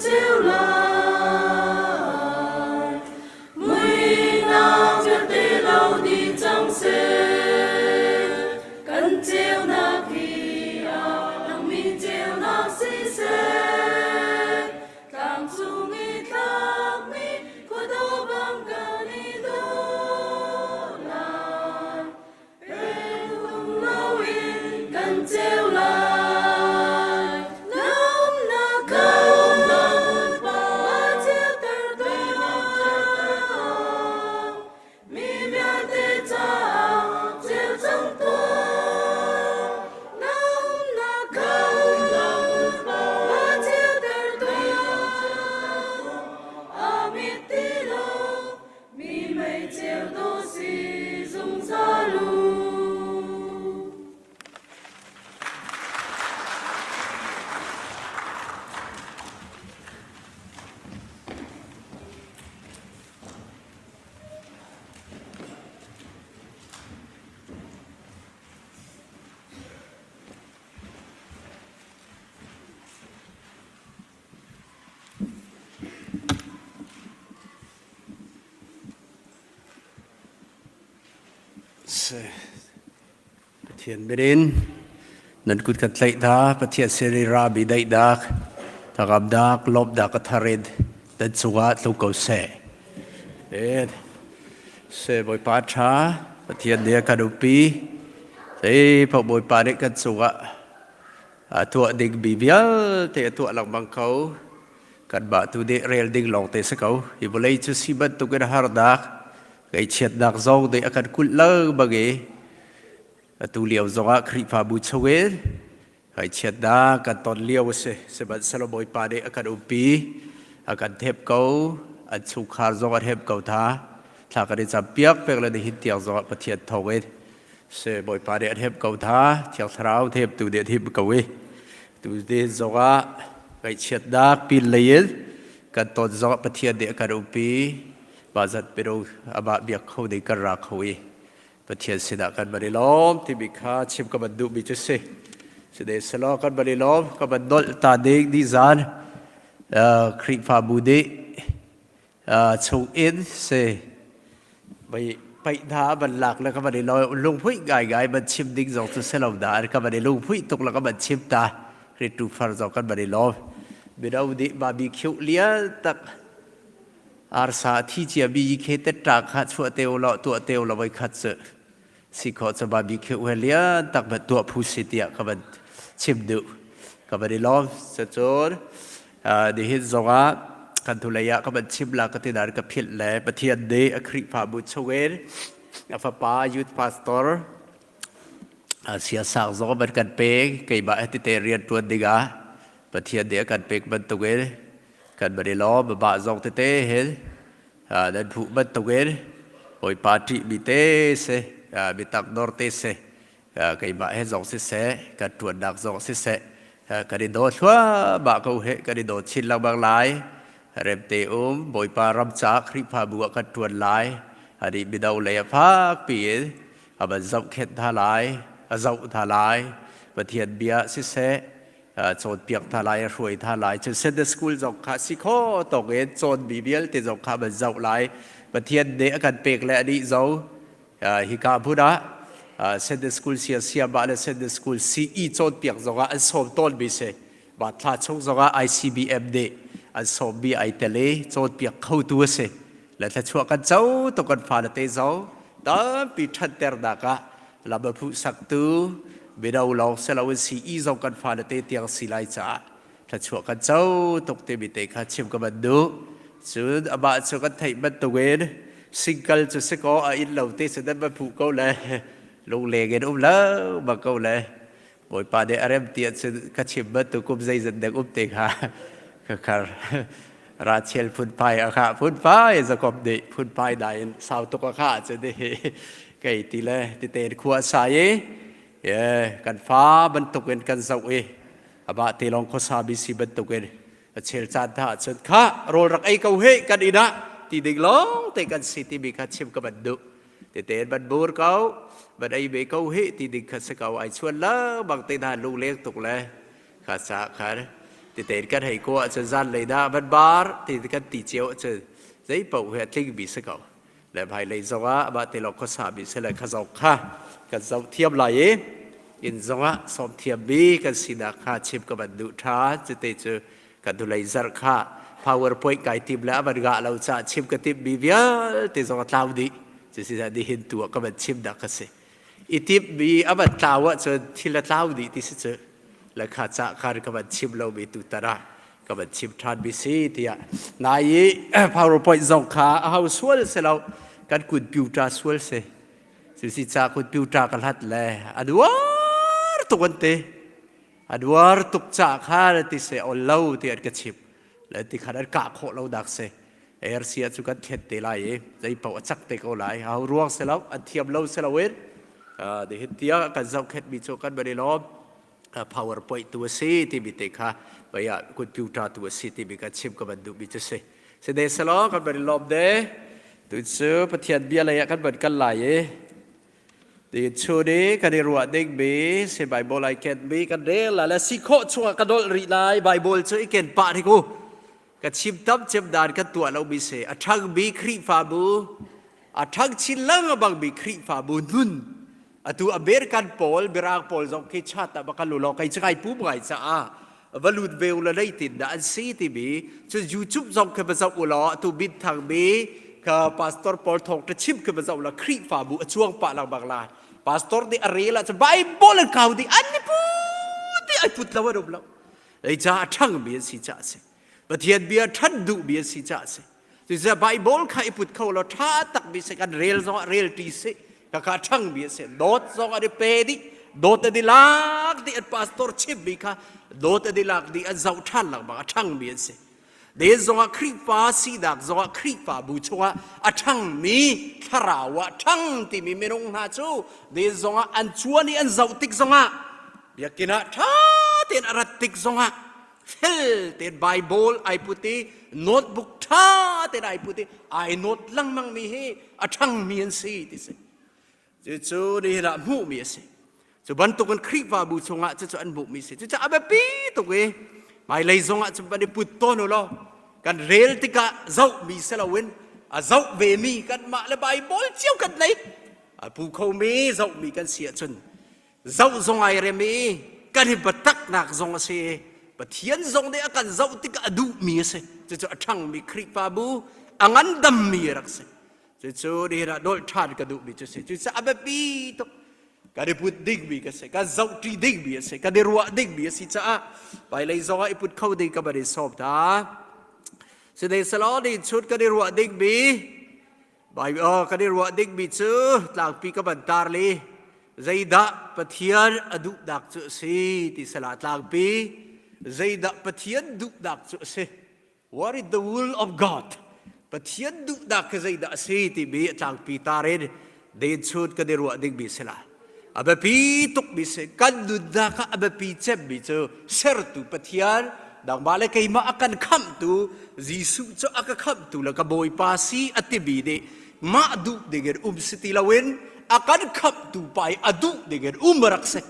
chiếu lại mùi nào cho tê lâu đi trong xe cần chiếu na khi nang mi chiếu na si xe càng chung ý khác mi có đâu bằng cả đi đâu lại bên hùng lâu in cần chiếu lại nắm na câu nắm ba chiếu tờ tờ mi bia tê cha chiếu trong tôi nắm na câu nắm ba chiếu tờ tờ mi tê lo mi mây chiếu đô si dung sa lu. Pathian Berin, nan kut kat tlai da, Pathian seri rabi dai dak, takab dak, lob dak atharid, dan cungah thluachuah se Bawipa cha, Pathian dia kadupi, se Bawipa dia kat cungah, tua dig bibial, te tua lang bangkau, kat ba tu de rel dig long te sekau, ibolai tu sibat tu kat hardak, cái chết đặc dâu để akan kul lơ bagi tu liao zonga kri pa bu chwe cái chết da kan ton liao se ban salo Bawipa de akan upi akan thep kau an chu khar zonga thep kau tha thla ka de cham piak pek la de hit tiang zonga pathian thawngin se Bawipa de thep kau tha thiang thrau thep tu de thip kau tu de zonga cái chết da pin lein kan ton zonga pathian de akan upi bazat pero aba biak kho de karra khoi pathian sida kan bari lom ti bikha chim ka bandu bi chse side salo kan bari lom ka bandol ta de di zan kri fa bu de chung in se bai pai tha ban lak la ka bari lo lung phui gai gai ban chim ding zong tu selo da ka bari lung phui tuk la ka ban chim ta ri tu far zo kan bari lom bidau di barbecue lia tak arsa thi chia bi khete tra kha chua teu lo tu teu lo bai khat se si kho cha barbecue helia tak ba tu phu sitia ka ban chim du ka ba de lo se chor de hit zonga kan thulaya ka ban chim la ka ti dar ka phil le pathian de akhri pha bu chwer afa pa youth pastor sia sa zo ban kan pe kai ba ti te rian tu diga pathian de kan pe ban tu ge kan bari lo ba zong te hel dan phu ban to ge Bawipa tri bi te se bi tak dor te se kai ba he zong se ka tuan dak zong se ka di do thwa ba ko he ka di do chin lang bang lai rem te Bawipa ram cha khri pha bu ka tuan lai adi bi dau le pha pi aba zong khet tha lai zong tha lai pathian bia se chon piak tha lai roi tha lai chen set the school jok kha si kho to ge chon bibial te jok kha ba zau lai pathian de akan pek le adi zo hi ka buda set the school sia ba le set the school ce chon piak zoga an som ton bi se ba thla chung zoga icbm de an som bi ai tele chon piak khau tu se la thla chua kan chau to kan fa te zo da pi that ter da ka la ba phu sak tu bidau lo selawen si izong kan fa te tiang silai cha tha chua kan chau tok te bi te kha chim ka bandu chu aba chu kan thai ban to gen single chu se ko a in lo te se dan ba phu ko le long le gen la ba ko le Bawipa de arem tiat se ka chim ban to kum zai zan dek te kha ka khar ra chel phun pai a kha phun pai za kop de phun pai dai sau to ka kha che de kai ti le ti te khua sai kan fa ban tuk en kan zau aba te long ko sa bi si ban tuk en chel chan tha chen kha rol rak ai kau he kan ida ti ding long te kan city bi kha chim ka ban du te te ban bur kau ban ai be kau he ti ding kha se kau ai chuan la bang te da lu lek tuk le kha sa kha ti thì tên cái hay qua cho gian lấy đa bắt bar thì cái tỷ chiếu cho giấy bầu hệ thích bị sức cầu để phải lấy dòng á bà thì nó có sao bị sẽ lại khá dòng ha cái dòng thiệp lại in dòng á xong thiệp bi cái xin đã khá chip cái bản đủ thá cho tên cho cái đủ lấy giật khá PowerPoint cái tìm lại vật gạ lâu cha chip cái tìm bi vía thì dòng tao đi cho xin ra đi hiện tua cái bản chip đã cái gì ít tìm bi à bản tao á cho thì là tao đi thì sẽ là khá cha khá cái bản chip lâu bị tụt ra cái bản chip thắt bị xí thì à này PowerPoint dòng khá hậu suốt sẽ lâu cái computer suốt sẽ si cha computer kan hat le adwar tukun te adwar tuk cha kha ti se ollo ti at ka chip le ti khadat ka kho lo dak se er sia chu kan khet te lai jai pau chak te ko lai hau ruang se lo athiam lo se lo wen de hitia kan zau khet bi chu kan bari lo PowerPoint tu se ti bi te kha baya computer tu se ti bi ka chip ka bandu bi chu se de se lo kan bari lo de tu chu pathian bia lai kan ban kan lai thì chú đi cái điều ruột đích bí sẽ Bible lại kết bí cái đấy là si khó chua cái đó rì lại Bible chứ ý kiến bạn thì cô cái chim tấp chim đàn cái tuổi lâu bí sẽ thằng bí khỉ phá bù thằng chín lăng bằng bí khỉ phá bù nun tu American Paul Birac Paul dòng cái chat ta bakal lo cái trái phú ngày sa và lụt về là đây thì đã sĩ thì bí cho YouTube dòng cái bây giờ lo tu biết thằng bí cái pastor Paul thong cái chim cái bây giờ là khỉ phá bù chuông bạn làm bằng lại pastor di arela sa Bible kau di ani puti ai put lawa do blau ai cha thang bi si cha se pathian bia than du bi si cha se tu sa Bible khai put kau lo tha tak bi se kan rel ti se ka thang bi se dot zong ade pe di dot di lak di pastor chip bi kha dot di lak di zau than lak ba thang bi se để do khỉ phá si đặc do khỉ phá bù chua thằng mi tharawa thằng thì mi menong na chu để do an chua ni an zau tik zonga bia kina tha ten arat tik zonga fel ten Bible ai puti notebook tha ten ai puti ai note lang mang mi he thằng mi an si ti se chu đi là mu mi se chu ban tu kan khỉ phá bù chunga chu an bu mi se chu abe pi tu ke mai lấy zong ạ chúng ta đi put to nó lo kan rel tika zau mi se la wen zau về mi kan ma le Bible chiếu kan lấy pu khâu mi zau mi kan sia chun zau zong ai re mi kan hi batak nak zong se pathian zong de kan zau tika adu mi se chu thang mi khri pa bu angan dam mi rak se chu de ra dol than ka du mi chu se chu sa abapi to cái đấy put dig bị cái cái dâu tri dig bị cái đấy ruộng dig bị cái cha vậy lấy do ai put khâu dig cái bài sọp ta sẽ đây sau đó đi chút cái đấy ruộng dig bị bài cái đấy ruộng dig bị chứ làm pi cái bàn tar li dây đã pathian adu đặc chữ si thì sẽ là làm pi dây đã pathian du đặc chữ si what is the will of God pathian du đặc cái dây đã si thì bị làm pi tar đi để chút cái đấy ruộng dig bị sẽ là abapi tuk bise kan duda ka abapi chep bi cho ser tu pathian dang bale kai ma akan kham tu jisu cho aka kham tu la ka Bawipa si atibi de ma du de ger siti lawen akan kham tu pai adu de ger marak se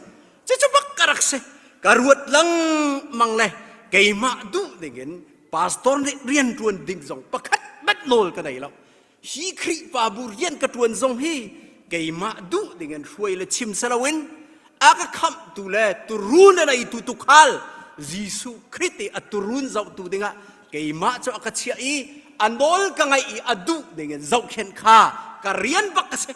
cho bak karak se karuat lang mang le kai ma du de gen pastor ne rian tuan ding jong pakhat bat nol ka dai lo hi khri pa bu rian ka tuan jong hi cái mà đủ dengan xuôi là chim salawin aka kham tu le turun na itu tukhal Jisu Kristi aturun zau tu dengan cái mà cho aka chia i andol ka ngai i adu dengan zau khen kha ka rian bak se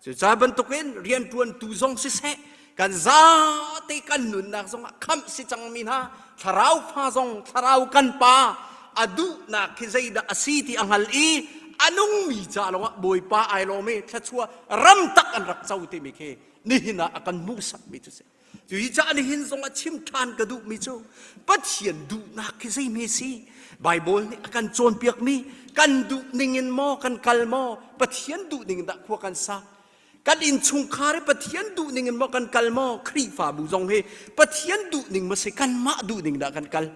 so cha bentukin rian tuan tu zong se kan za te kan nun na zong kham si chang min ha tharau pha zong tharau kan pa adu na khizai da asiti anghal i anong mi cha lo Bawipa ai lo me thluachuah ram tak an rak chau ti mi khe ni hina akan musak mi chu se chu hi cha ni hin zong a chim than ka du mi chu pathian du na ki sei me si Bible ni akan chon piak mi kan du ningin mo kan kal mo pathian du ning da khwa kan sa kan in chung khare pathian du ningin mo kan kal mo khri fa bu zong he pathian du ning ma se kan ma du ning da kan kal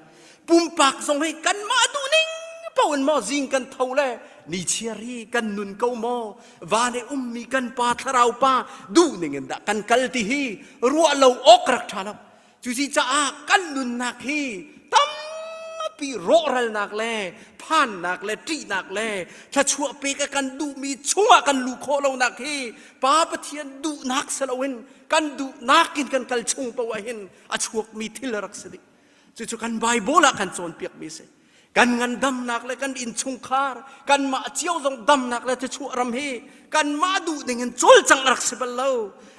pum pak zong he kan ma du ning pawn mo jing kan thole ni chiari kan nun ko mo vane mi kan pa tharau pa du ningen da kan kal ti hi ruwa lo ok rak thala chu si cha kan nun nak hi tam ปีโรรัลนักแลผ่านนักแลจีนักแลถ้าชั่วปีกันดูมีชั่วกันลูโคลงนักฮีป้าปะเทียนดูนักสลาวินกันดูนักกินกันกัลชงปะวะหินอาชวกมีทิลรักสดิจู่ๆกันไบเบิลกันโจนเปียกมีเสกันงันดำนักเลยกันอินชงคาร์กันมาเจียวตรงดำนักเลยจะชั่วรำฮีกันมาดูหนึ่งโจลจังรักเสบัลเลว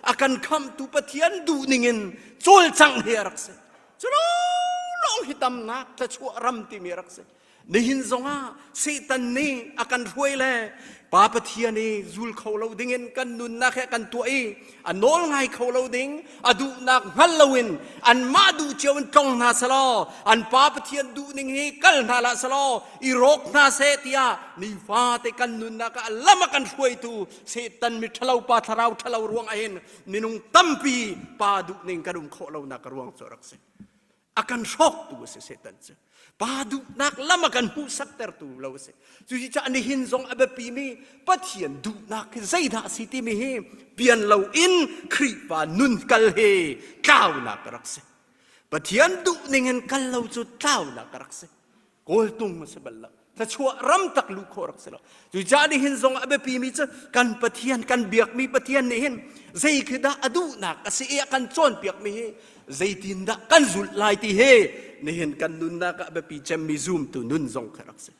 อากันคำตุปะเทียนดูหนึ่งโจลจังเฮียรักเสจู่ๆลองหิดำนักจะชั่วรำที่มีรักเสในหินซงอาเซตันนี่อากันรวยเลยป้าปะเทียนี่จุลเขาเราดิ่งกันนุนนักกันตัวอันโน้นไงเขาเราดิ่งอดูนักฮัลโลวินอันมาดูเจ้าวันตรงนาสลออันป้าปะเทียนดูนิ่งนี้กัลนาลาสลออีโรกนาเซติยานิฟาเตกันนุนนักอัลละมากันรวยตูเซตันมิทะเลาปาทะเลาทะเลารวงเอ็นนินุงตัมปีป้าดูนิ่งกันดุมเขาเรานักรวงสรักเซakan shock tu se setan se padu nak lama kan hu sakter tu lo se tu ji cha ni hin zong abe pi mi pathian du nak zaida siti mi he pian lo in khri pa nun kal he tau na karak se pathian du ningen kal lo chu tau na karak se kol tung ma se balla ta chua ram tak lu khorak se lo tu ja ni hin zong abe pi mi cha kan pathian kan biak mi pathian ni hin zai khida adu nak asi e kan chon piak mi he zaitin da kan zulai ti he nihin kan nun na ka be pi chem mi zoom tu nun zong kharak se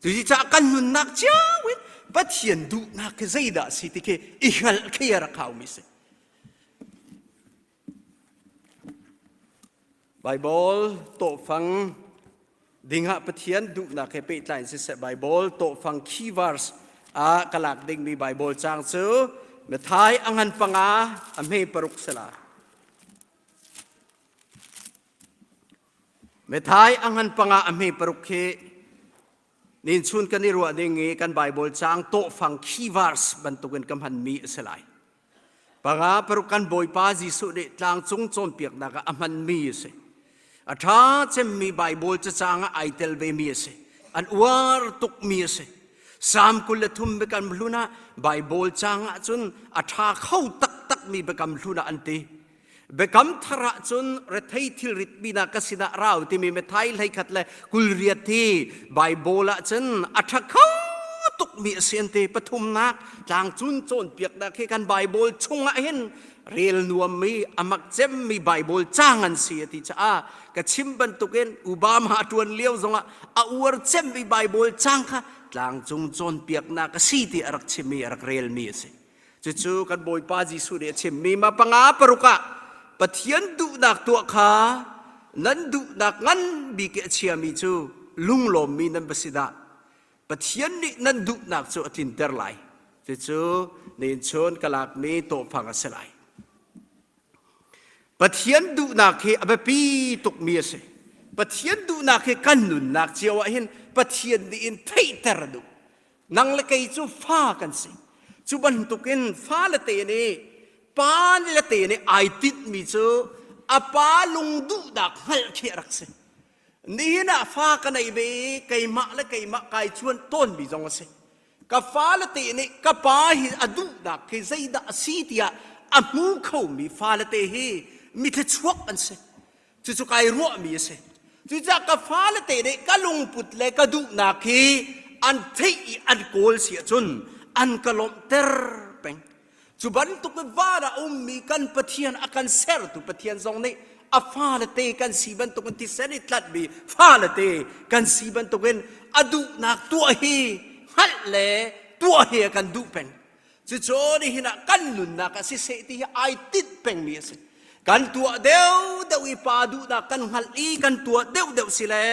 tu ji cha kan nun nak chawin pathian du na ke zaida si ti ke ihal ke ra khaw mi se bible to phang dinga pathian du na ke pe tlai se bible to phang key verse a kalak ding mi bible chang chu me thai angan panga amhe paruk sala me thai angan panga amhe parukhe nin chun kan irwa dingi kan bible chang to phang key verse bantuken kamhan mi selai panga parukan Bawipa jisu de tlang chung chon piak na ka amhan mi se atha chem mi bible cha changa aitel ve mi se an war tuk mi se sam kul thum be kan luna bible changa chun atha khau tak tak mi be kam luna ante bekam thara chun rethei thil rit bina kasina raw ti mi methai lai khatle kul riati bible chun atha khau tuk mi siente pathum nak tlang chun chon piak da ke kan bible chunga hen rel nuam mi amak chem mi bible changan si ti cha ka chimban tuken ubama tuan leo zonga awar chem mi bible chang kha tlang chung chon piak na ka si ti arak chimi arak rel mi se chu kan Bawipa jisu de chim mi ma panga paruka pathian du nak tua kha nan du nak ngan bi ke chia mi chu lunglom mi nan basida pathian ni nan du nak chu atin ter lai chu nin chon kalak mi to phang asalai pathian du nak he abapi tuk mi se pathian du nak he kan nun nak chiawa hin pathian ni in thei ter du nang le kai chu fa kan se chu ban tukin fa la te ni pan la te ne ai tit mi chu apa lung du dak hal khi rak se ni na fa ka nei be kai ma la kai ma kai chuan ton bi jong se ka fa la te ne ka pa hi adu dak ke zaida asitia amu kho mi fa la te hi mi the chuak an se chu kai ro mi se chu ja ka fa la te ne ka lung put le ka du na khi an thei an kol sia chun an kalom ter peng chuban tuk vara mi kan pathian akan ser tu pathian zong ne a fala te kan siban tuk ti seri tlat bi fala te kan siban tuk en adu nak tu hi hal le tu hi kan du pen chu chori hina kan nun na ka si se ti ai tit peng mi se kan tu deu i pa du na kan hal i kan tu deu sile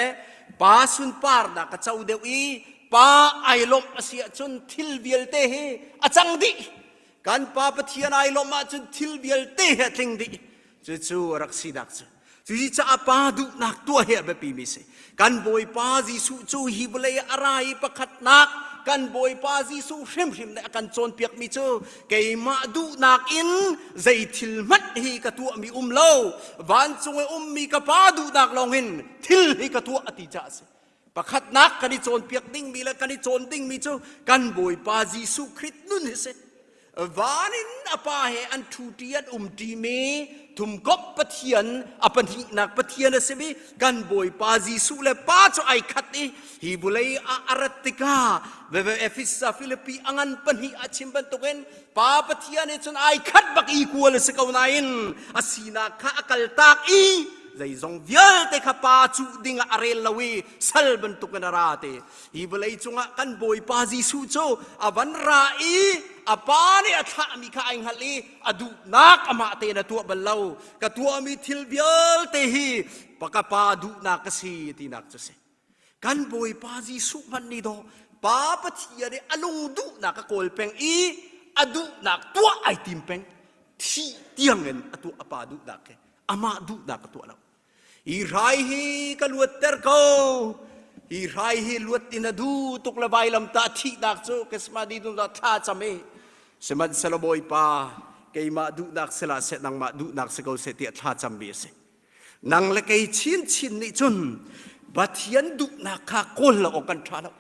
pa sun par na ka chau deu i pa ai lom asia chun thil vial te he achang di kan pa pathian ai lom ma chun thil vial te he tling di chu rak si dak chu ji cha pa du nak tu he be pi mi se kan Bawipa jisu chu hi bole arai pakhat nak kan Bawipa jisu hrim ne kan chon piak mi chu ke ma du nak in zai thil mat hi ka tu mi lo van chung mi ka pa du nak long hin thil hi ka tu ati cha se pakhat nak kan chon piak ding mi la kan chon ding mi chu kan Bawipa jisu Christ nun he se วานินอปาเหอันทูเตียนตีเมทุมกบปะเทียนอปันหินักปะเทียนเสบีกันบอยปาจิสุเลป้าจะไอขัดนี่ฮิบุเลยอารัติกาเวเวเอฟิสฟิลิปีอังันปันหิอาชิมบันตุเกนป้าปะเทียนจนไอขัดบักอีกัวเลสกาวนาอินอาศีนาข้าอัลตากอีใจจงเวียลเตข้าป้าจูดิงอาเรลลวีสัลบันตุกันราเตฮิบุเลยจงกันบอยปาจิสุโจอวันราอีอาปาเนี่ยถ้ามีข้าอิงฮัลลีอดูนักอมาเตนะตัวบัลลาวกตัวมีทิลเบียลเตฮีปากปาดูนักสีตีนักจะเสกันบอยปาจิสุมันนี่ดอป้าปะเทียเดอลุงดูนักโกลเป็งอีอดูนักตัวไอติมเป็งที่เตียงเงินตัวอปาดูนักอามาดูนักตัวเราอีไรฮีกันลวดเตอร์โกอีไรฮีลวดตินาดูตุกละใบลำตาที่นักโจกสมาดีตุนท่าจำเอสมัดสลบอยปาเกยมาดูนักสละเสนังมาดูนักสกาวเสตีท่าจำเบสนังละเกยชินนี่จนบัดเทียนดูนักข้าคนละออกกันท่าแล้ว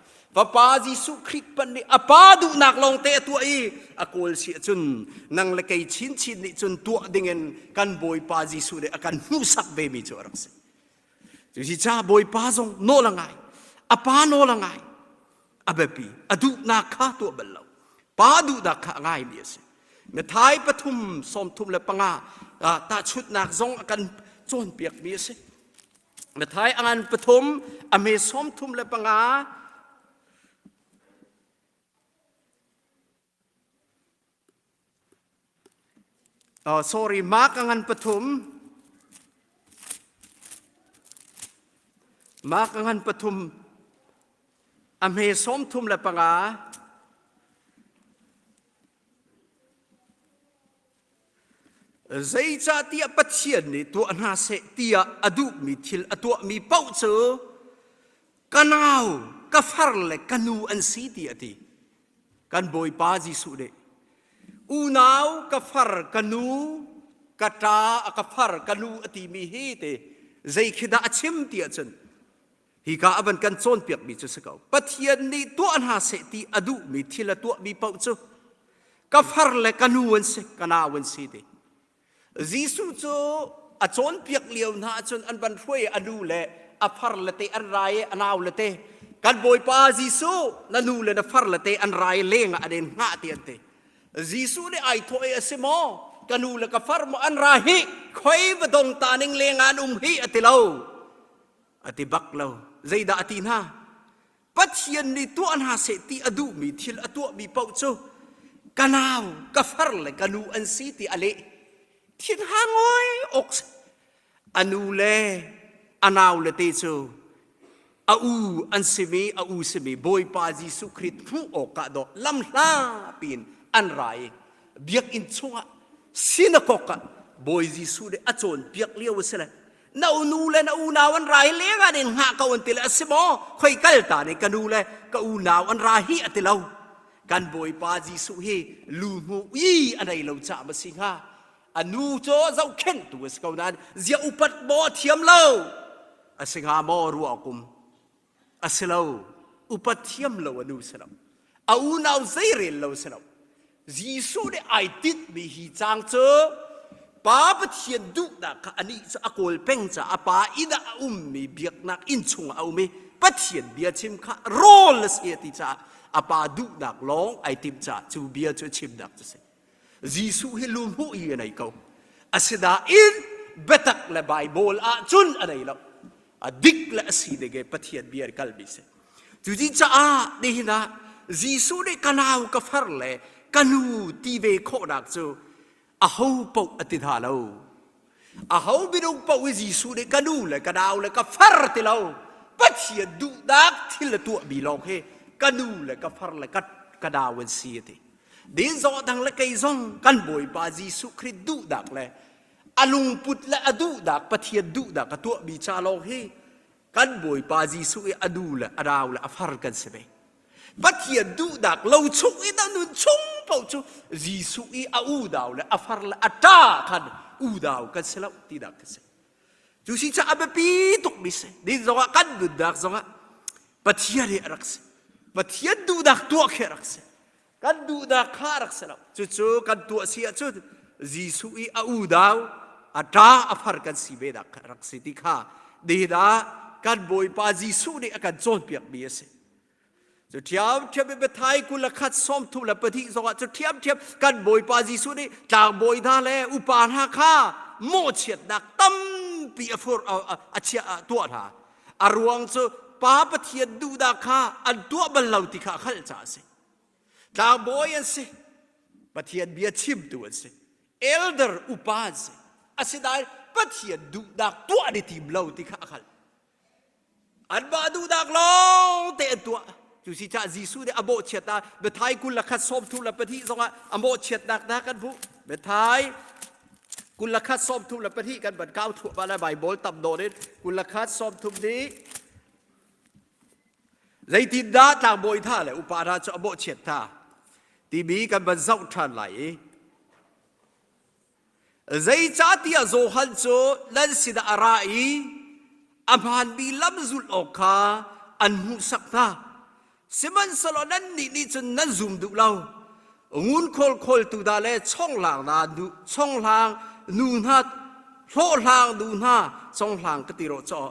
ปาจิสุคริสปันนี่อปาดูนักลงเตะตัวอีอโกลเสียจนนังละเกยชินนี่จนตัวดิ่งกันบอยปาจิสุเดอกันมุสักเบมีจอรักเสจุดจ้าบอยปาจงโนละไงอปาโนละไงอเบปีอดูนักข้าตัวเบลล์ป้าดูดักข้าง่ายมีสิเมื่อท้ายปฐุมสมทุมและปังอาตาชุดนักจงกันโจนเปียกมีสิเมื่อท้ายอันปฐุมอเมสมทุมและปังอาsorry มาร์กอันปฐุมมาร์กอันปฐุมอเมสมทุมและปังอาใจจะเตียปัจเจียนนี่ตัวน่าเสตียอดูมีทิลตัวมีเป้าเจอกันเอากัฟาร์เลกันูอันสีตีอดีกันบอยปาจิสุเดอูนาวกัฟาร์กันูกัตากัฟาร์กันูอดีมีฮีเตใจคิดอาชิมตีอจนฮิกาอันกันโซนเปียกมีจุดสกาวปัจเจียนนี่ตัวน่าเสตีอดูมีทิลตัวมีเป้าเจอกัฟาร์เลกันูอันเสกันเอาอันสีเดจิสุโจอาจนเปียกเลียวนะจนอันบันช่วยอดูเลอฟาร์เลเตอันไรอันเอาเลเตกันบอยปาจิสุนันูเลนฟาร์เลเตอันไรเลงอันเดนหาเตียนเตจิสุเดไอโทเอสโมกันนูเลกฟาร์มอันไรฮิคอยบดงตานิงเลงานฮิอติเลาอติบักเลาใจดาอตินาปัจเจียนนี่ตัวอันหาเสติอดูมีทิลตัวมีเป้าโจกันเอากฟาร์เลกันูอันสีติอเลทินหางอยอกอนูเลอนาวเลเตโจอูอันเสมีอูเสมีบอยปาจิสุคริตผู้ออกกะดอลำลาปีนอันไรเบียกอินชงะสินกกะบอยจิสุเดอจนเบียกเลี้ยวเสละนาอูเลนาอูนาวันไรเลี้ยงอันหากวันติละสมอคอยกัลตาในกันนูเลกอูนาวันไรฮิอติเลากันบอยปาจิสุเฮลูมูอีอันไรเราจะมาสิงหาอนูโจเจ้าเข็นตัวสกาวนั้นเจ้าอุปัตบ่เทียมเล่าอสิงหามอรัวกุมอสิเลาอุปัตเทียมเล่าอนูสลามอูนาวใจเรลเล่าสลามจีสุเดไอติดมีฮีจางเจอป้าปะเทียนดุนักอันนี้จะอโกลเป่งจะอป้าอิดามีเบียกนักอินชงเอามีปะเทียนเบียชิมข้าโรลเสียติจ่าอป้าดุนักร้องไอติมจ่าจูเบียจะชิมนักจะเสจิสุฮิลุมหูอีอะไรเขาอาศัยอินเบตักและไบเบิลอาจุนอะไรแล้วดิกและสีเดกปะเทียนเบียร์กัลบิเสจุดจ้าดีนะจิสุเดกันเอากฟาร์เลกันูทีเวโคนักจูอาหูปกอติธาเลวอาหูบินุปกวิจิสุเดกันูเลกันเอาเลกฟาร์ติเลวปะเทียนดูดักที่ละตัวบีลองเฮกันูเลกฟาร์เลกันเอาวันสีติดินจอดังเล็กไอซงกันบอยปาจิสุคริตดูดักเลยอลุงพุทธและอดูดักปะเทียนดูดักตัวบิชาลองเฮกันบอยปาจิสุอดูและอดาวและอฟาร์กันเสบปะเทียนดูดักเราชุกอีนั่นนุนชุงเป่าชุจิสุอีอูดาวและอฟาร์และอตากันอูดาวกันเสละตีดักกันเสจุสิจะอาเบปีตุกมิเสดินจอกันดูดักจงปะเทียนเฮรักเสปะเทียนดูดักตัวเฮรักเส กันดูดาข้ารักษาจู่ๆกันตัวเสียจุดจีสุอีอูดาวอัตราอภัรกันสิเบดักรักสิติข้าดีดากันบอยปาจีสุนี่กันโจนเปียกเบียสจุดเทียมไปไทยกุลขัดซ้อมทุลปฏิสวัสดิ์จุดเทียมกันบอยปาจีสุนี่จากบอยท่าเลอุปาหาข้าโมเฉียดดักตั้มปีอฟูร์อาเชียตัวท่าอารวงจูป้าปฏิยดูดาข้าอันตัวบรรลุติข้าขัดจ่าสิจากบอยอันสิปฏิยเบียชิมตัวสิเอลเดอร์อุปาสิอาศัยได้ปฏิยดูดาตัวในทีมเราติข้าขัดอันบาดูดาเราเตะตัวจุสิจ่าจีสุเดอโบเฉียดตาเบทายกุลขัดซ้อมทุลปฏิสงะอโบเฉียดดักกันผู้เบทายกุลขัดซ้อมทุลปฏิกันบัดก้าวถั่วบาลาใบบอลตับโดนกุลขัดซ้อมทุนี้ใจติดดาจากบอยท่าเลยอุปาราจะอโบเฉียดตาที่มีกันบัดเจ้าทันไหลใจจ้าที่อาโซฮันโจลันสิดาอะไรอามันมีลำจุลออกคาอันมุสักตาสิมันสโลนั้นนี่จนนั้นซุ่มดูเรางุนคอลตูดาเลช่องหลังนาดูช่องหลังนูนัดโลหลังดูนาช่องหลังกติโรจอ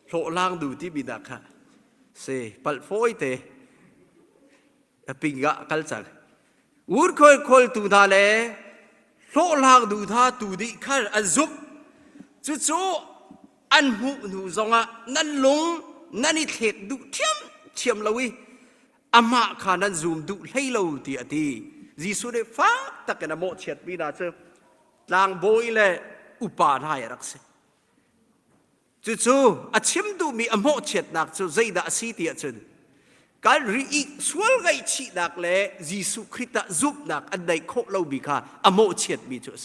โลหลังดูที่บิดาค่ะเสปัลโฟยเตปิงกะกัลจักงุนคอลตูดาเลโลหลังดูท่าตูดิขันอันซุบจู่อันหูนูจงะนั่นลงนั่นนี่เทกดูเทียมเราวิอามาขานันซูมดูให้เราตีอดีจีสุเดฟ้าตะกันโมเฉียดวินาเจลางโบยเลยอุปาได้รักษาจู่อาชิมดูมีอโมเฉียดนักจู่ใจดาสีตีอจนการรีอีสวลไกชีนักเลยจีสุคริตะซุบนักอันใดโคเราบิคาอโมเฉียดมีจุด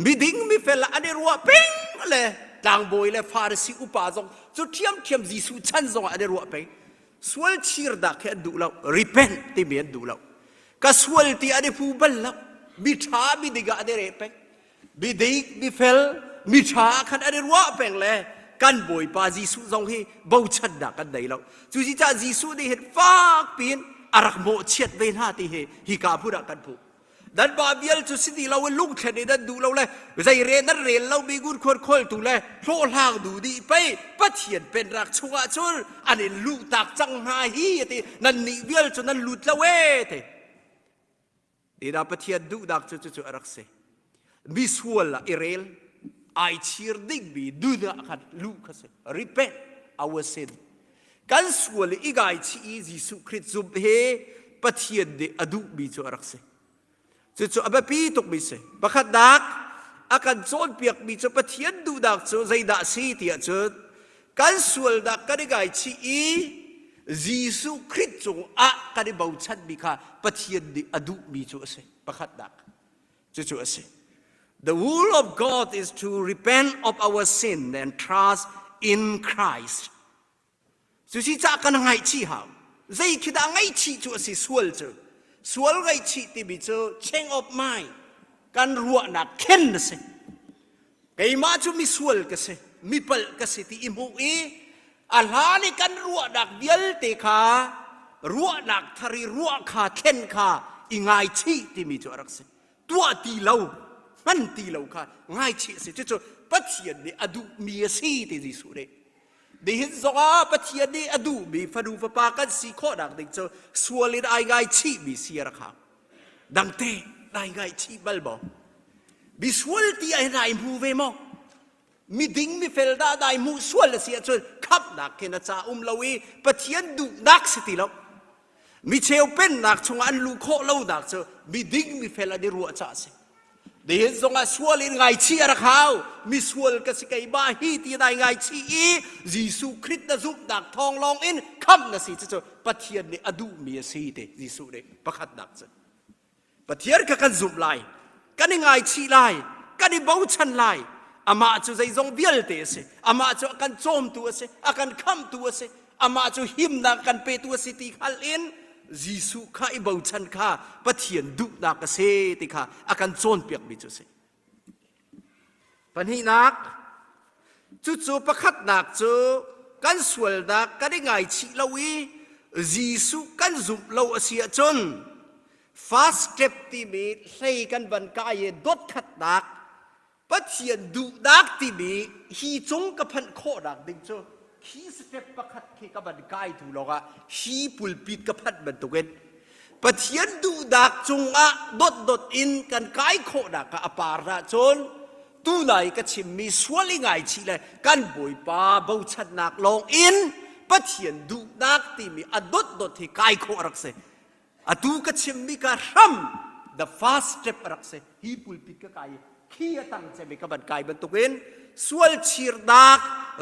มีดิ้งมีเฟลอันเดรัวเป้งเลยลางโบยเลยฟาริสีอุปาจงจู่เทียมจีสุชันจงอันเดรัวเป้งสวลชีร์ดักแค่ดูเรา repent ที่มีดูเราก็สวลที่อันนี้ผู้บัลลังบิชาบิดิกาอันนี้เรเป็นบิดิกบิเฟลบิชาขันอันนี้รัวเป็นเลยกันบ่อยปาจีสุจงให้บ่าวชัดดักกันได้เราจู่ที่จะจีสุได้เห็นฟากปีนอารักโมเชียดเวนหาที่ฮิกาพูดกันผู้ดันบาเบียลจู่สิ่งที่เราลุกแค่นี้ดันดูเราเลยใจเรนนั่นเรนเรามีกุญคนคนตัวเลยโผล่หางดูดีไปปัจเจียนเป็นรักชัวชนอันนี้ลูกตักจังหาฮีที่นั่นนี่เบียลจนนั่นลุดละเวทดีดาปัจเจียนดูดักจู่รักเสมิสวลละอิเรลไอชีร์ดิกบีดูดักขัดลูกเส repent our sin กันสวลอีกไอชีจิสุคริสต์จุบเฮปัจเจียนเดอดูบีจู่รักเสจู่อาบีตุกมิเสประคัดดักอาการโจนเปียกมีจะปะเทียนดูดักจู่ใจดักสีที่จุดการสวลดักกันได้ไงชีจีสุคริสต์จงกันได้บ่าวชัดมีค่ะปะเทียนดีอดูมีจู่เสประคัดดักจู่เส The will of God is to repent of our sin and trust in Christ จู่ที่จะกันไงชีหาวใจคิดไงชีจู่สิสวลจู่สวลไงชีที่บิจเชงออฟไมกันรัวนักเข็นนะสิไก่มาจูมีสวลกันสิมีเปิลกันสิที่อิมูอีอัลฮานี่กันรัวนักเดียลเตขารัวนักทารีรัวขาเข็นขาอีไงชีที่มีจรักสิตัวตีเรามันตีเราค่ะไงชีสิจู่ปัจเจียนนี่อดูมีสีที่จิสุเรดีเห็นสว่าปัจเจียนนี่อดูมีฟาดูฟปากันสีข้อดังเด็กเจ้าสวลิดไอไงชีมีเสียระค่ะดังเตไอไงชีบัลบอมีสวลที่ไอไงมูเวมอมีดิ้งมีเฟลดาได้มูสวลเสียจนขับนักเขนจ่าลาวีปัจเจียนดูนักสติเรามีเชลเป็นนักชงอันลูกโคเล่าดักเจ้ามีดิ้งมีเฟลได้รัวจ่าสิดีเห็นสงฆ์สวลินไงชีระเขามีสวลกสิกายบ้าฮีที่ได้ไงชีจีสุคริสต์นะซุบดักทองลองอินคำนะสิเจ้าปะเทียนเนี่ยอดูมีสีเตจีสุเดประคัดดักเจ้าปะเทียนก็กันซุบไลกันไงชีไลกันบ่าวชันไลอามาจะใจจงเบียลเตสอามาจะกันโจมตัวเสอากันคำตัวเสอามาจะหิมนักกันเปตัวสิติขัลอินจีสุข้าอิบ่าวชันข้าปะเทียนดุนักเสติข้าอากันโจนเปียกบิจุเสปัญหานักจู่ประคัดนักจู่กันสวลนักกันได้ไงชีลาวีจีสุกันซุบเราเสียจน first step ที่มีใส่กันบันกายดดขัดดักปัจเจียนดูดักที่มีฮีจงกับพันโคดักดึงโจฮีสเต็ปประคัดขี้กับบันกายถูกหรอกอะฮีปุลปิดกับพันบันตุเกนปัจเจียนดูดักจงอะดดอินกันกายโคดักกับอปาระจนตู้ไหนก็ชิมมีสวลิงไงชีเลยกันบุยป้าเบาชัดนักลองอินปัจเจียนดูดักที่มีอดที่กายโครักเสอตูก็ชิมมีการรัม the first step รักเสฮีปุลปิดกับกายขี้ตั้งใจมีกับบันกายบันตุเกนสวลชีร์ดัก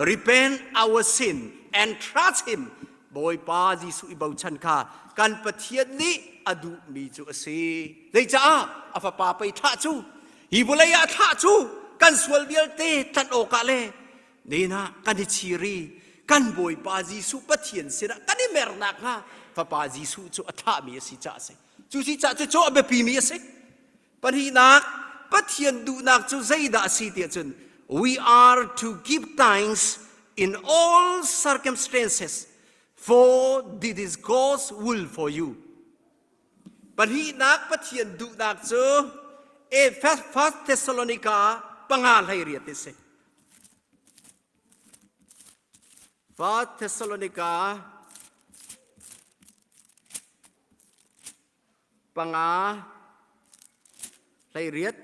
repent our sin and trust him บอยป้าจีสุอิบาวชันค่ะการปฏิญาณนี้อดูมีจุเสียได้จ้าอาฟป้าไปท่าจูฮิบุเลยาท่าจูกันสวลเบียลเตตันโอกาเลนี่นะกันดิชีรีกันบอยป้าจีสุปฏิญาณเสียกันดิเมรนักฮะฟ้าป้าจีสุจุอัฐามีสิจ้าเสจูสิจ้าจุโจอเบปีมีเสปฏินักปฏิญาณดูนักจุใจด่าสิเดียจน we are to give thanks in all circumstances for this is God's will for you ปฏินักปฏิญาณดูนักจุFirst Thessalonica ปังงานให้เรียนที่เส First Thessalonica ปังงาให้เรียน